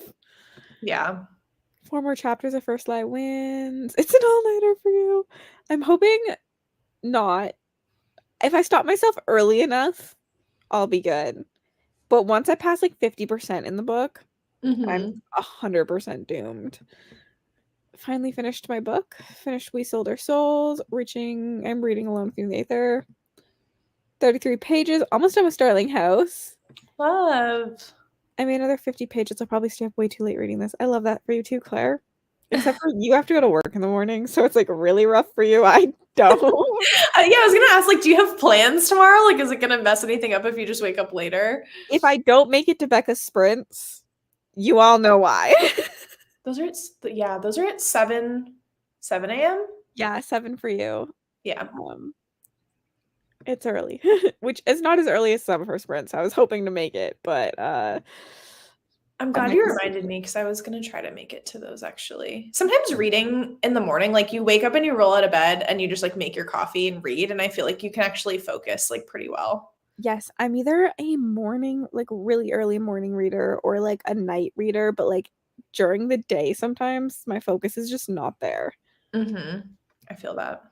Yeah. 4 more chapters of First Light wins. It's an all-nighter for you. I'm hoping not. If I stop myself early enough, I'll be good. But once I pass like 50% in the book, I'm 100% doomed. Finally finished my book. Finished We Sold Our Souls. I'm reading Alone Through the Aether. 33 pages. Almost done with Starling House. Love. I mean, another 50 pages. I'll probably stay up way too late reading this. I love that for you too, Claire. Except for you have to go to work in the morning, so it's like really rough for you. I don't. Yeah, I was gonna ask, like, do you have plans tomorrow? Like, is it gonna mess anything up if you just wake up later? If I don't make it to Becca's sprints, you all know why. Those are at 7 a.m. Yeah, 7 for you. Yeah. It's early, which is not as early as some of her sprints. I was hoping to make it, but I'm glad you reminded me because I was going to try to make it to those actually. Sometimes reading in the morning, like you wake up and you roll out of bed and you just like make your coffee and read. And I feel like you can actually focus like pretty well. Yes, I'm either a morning, like really early morning reader or like a night reader, but like during the day, sometimes my focus is just not there. I feel that.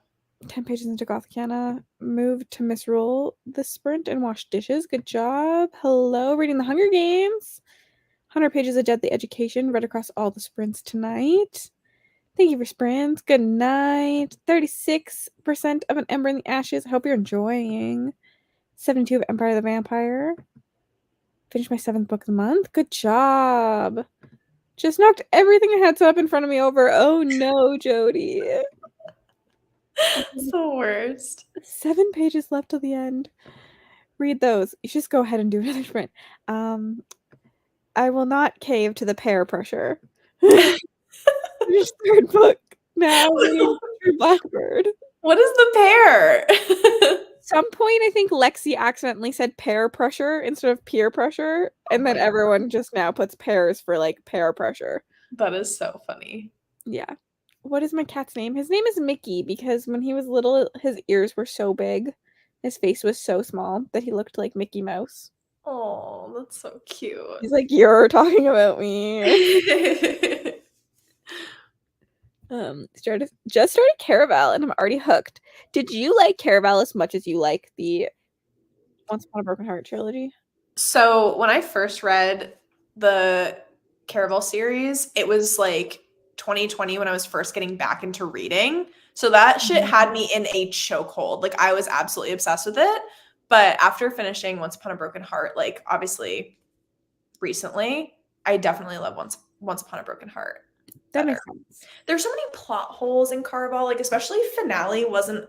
10 pages into Gothicana. Moved to misroll the sprint and wash dishes. Good job. Hello, reading The Hunger Games. 100 pages of Deadly Education. Read across all the sprints tonight. Thank you for sprints. Good night. 36% of An Ember in the Ashes. I hope you're enjoying. 72 of Empire of the Vampire. Finished my 7th book of the month. Good job. Just knocked everything I had set up in front of me over. Oh no, Jody. It's the worst. 7 pages left till the end. Read those. You should just go ahead and do another sprint. I will not cave to the pear pressure. Your 3rd book now. Blackbird. What is the pear? Some point, I think Lexi accidentally said pear pressure instead of peer pressure, and then everyone just now puts pears for like pear pressure. That is so funny. Yeah. What is my cat's name? His name is Mickey because when he was little, his ears were so big, his face was so small that he looked like Mickey Mouse. Oh, that's so cute. He's like, you're talking about me. Just started Caraval and I'm already hooked. Did you like Caraval as much as you like the Once Upon a Broken Heart trilogy? So when I first read the Caraval series, it was like 2020 when I was first getting back into reading. So that shit had me in a chokehold. Like I was absolutely obsessed with it. But after finishing Once Upon a Broken Heart, like obviously recently, I definitely love Once Upon a Broken Heart. That makes sense. There's so many plot holes in Caraval, like especially finale wasn't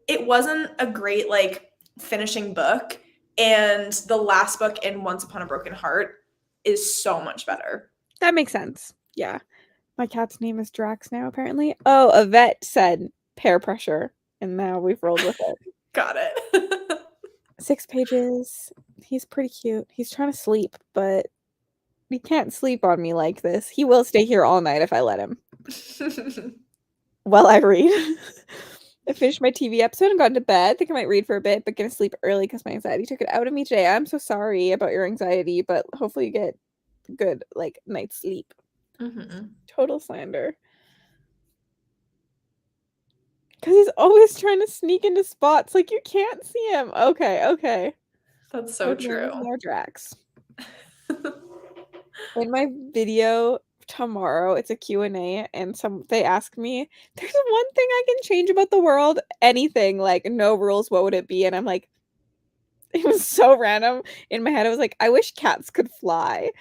a great like finishing book, and the last book in Once Upon a Broken Heart is so much better. That makes sense. Yeah. My cat's name is Drax now, apparently. Oh, a vet said peer pressure, and now we've rolled with it. Got it. 6 pages. He's pretty cute. He's trying to sleep, but he can't sleep on me like this. He will stay here all night if I let him. While I read. I finished my TV episode and got into bed. Think I might read for a bit, but gonna sleep early because my anxiety took it out of me today. I'm so sorry about your anxiety, but hopefully you get good like night's sleep. Total slander. Because he's always trying to sneak into spots like you can't see him. Okay. That's so true. More Drax. In my video tomorrow, it's a Q&A, and they ask me, there's one thing I can change about the world, anything, like no rules, what would it be? And I'm like, it was so random. In my head, I was like, I wish cats could fly.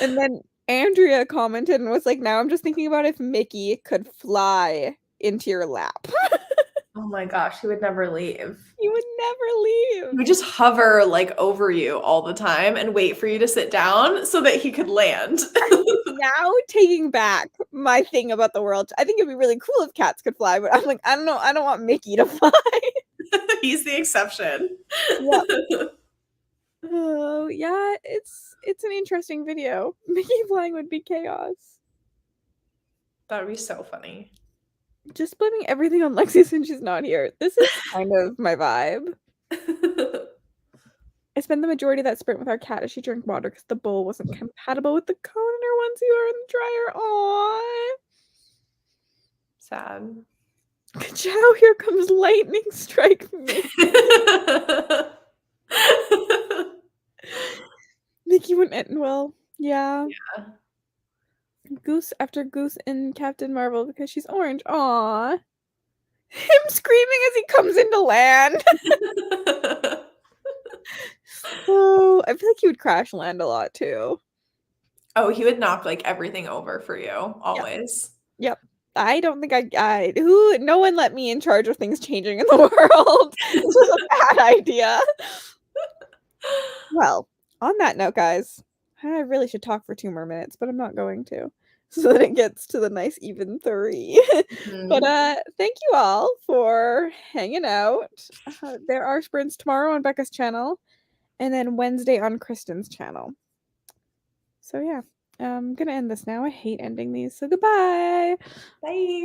And then Andrea commented and was like, now I'm just thinking about if Mickey could fly into your lap. Oh my gosh, he would never leave. He would never leave. He would just hover like over you all the time and wait for you to sit down so that he could land. Now taking back my thing about the world, I think it'd be really cool if cats could fly, but I'm like, I don't know, I don't want Mickey to fly. He's the exception. Yep. Oh yeah, it's an interesting video. Mickey flying would be chaos. That would be so funny. Just blaming everything on Lexi since she's not here. This is kind of my vibe. I spent the majority of that sprint with our cat as she drank water because the bowl wasn't compatible with the cone in her onesie or in the dryer. Aww. Sad. Ka-chow, here comes lightning strike me. Mickey wouldn't end well. Yeah. Goose after Goose in Captain Marvel because she's orange. Aww. Him screaming as he comes into land. Oh, I feel like he would crash land a lot too. Oh, he would knock like everything over for you, always. Yep. I don't think no one let me in charge of things changing in the world. This was a bad idea. Well, on that note, guys, I really should talk for 2 more minutes, but I'm not going to. So that it gets to the nice even 3. But thank you all for hanging out. There are sprints tomorrow on Becca's channel, and then Wednesday on Kristen's channel. So yeah, I'm gonna end this now. I hate ending these. So goodbye. Bye.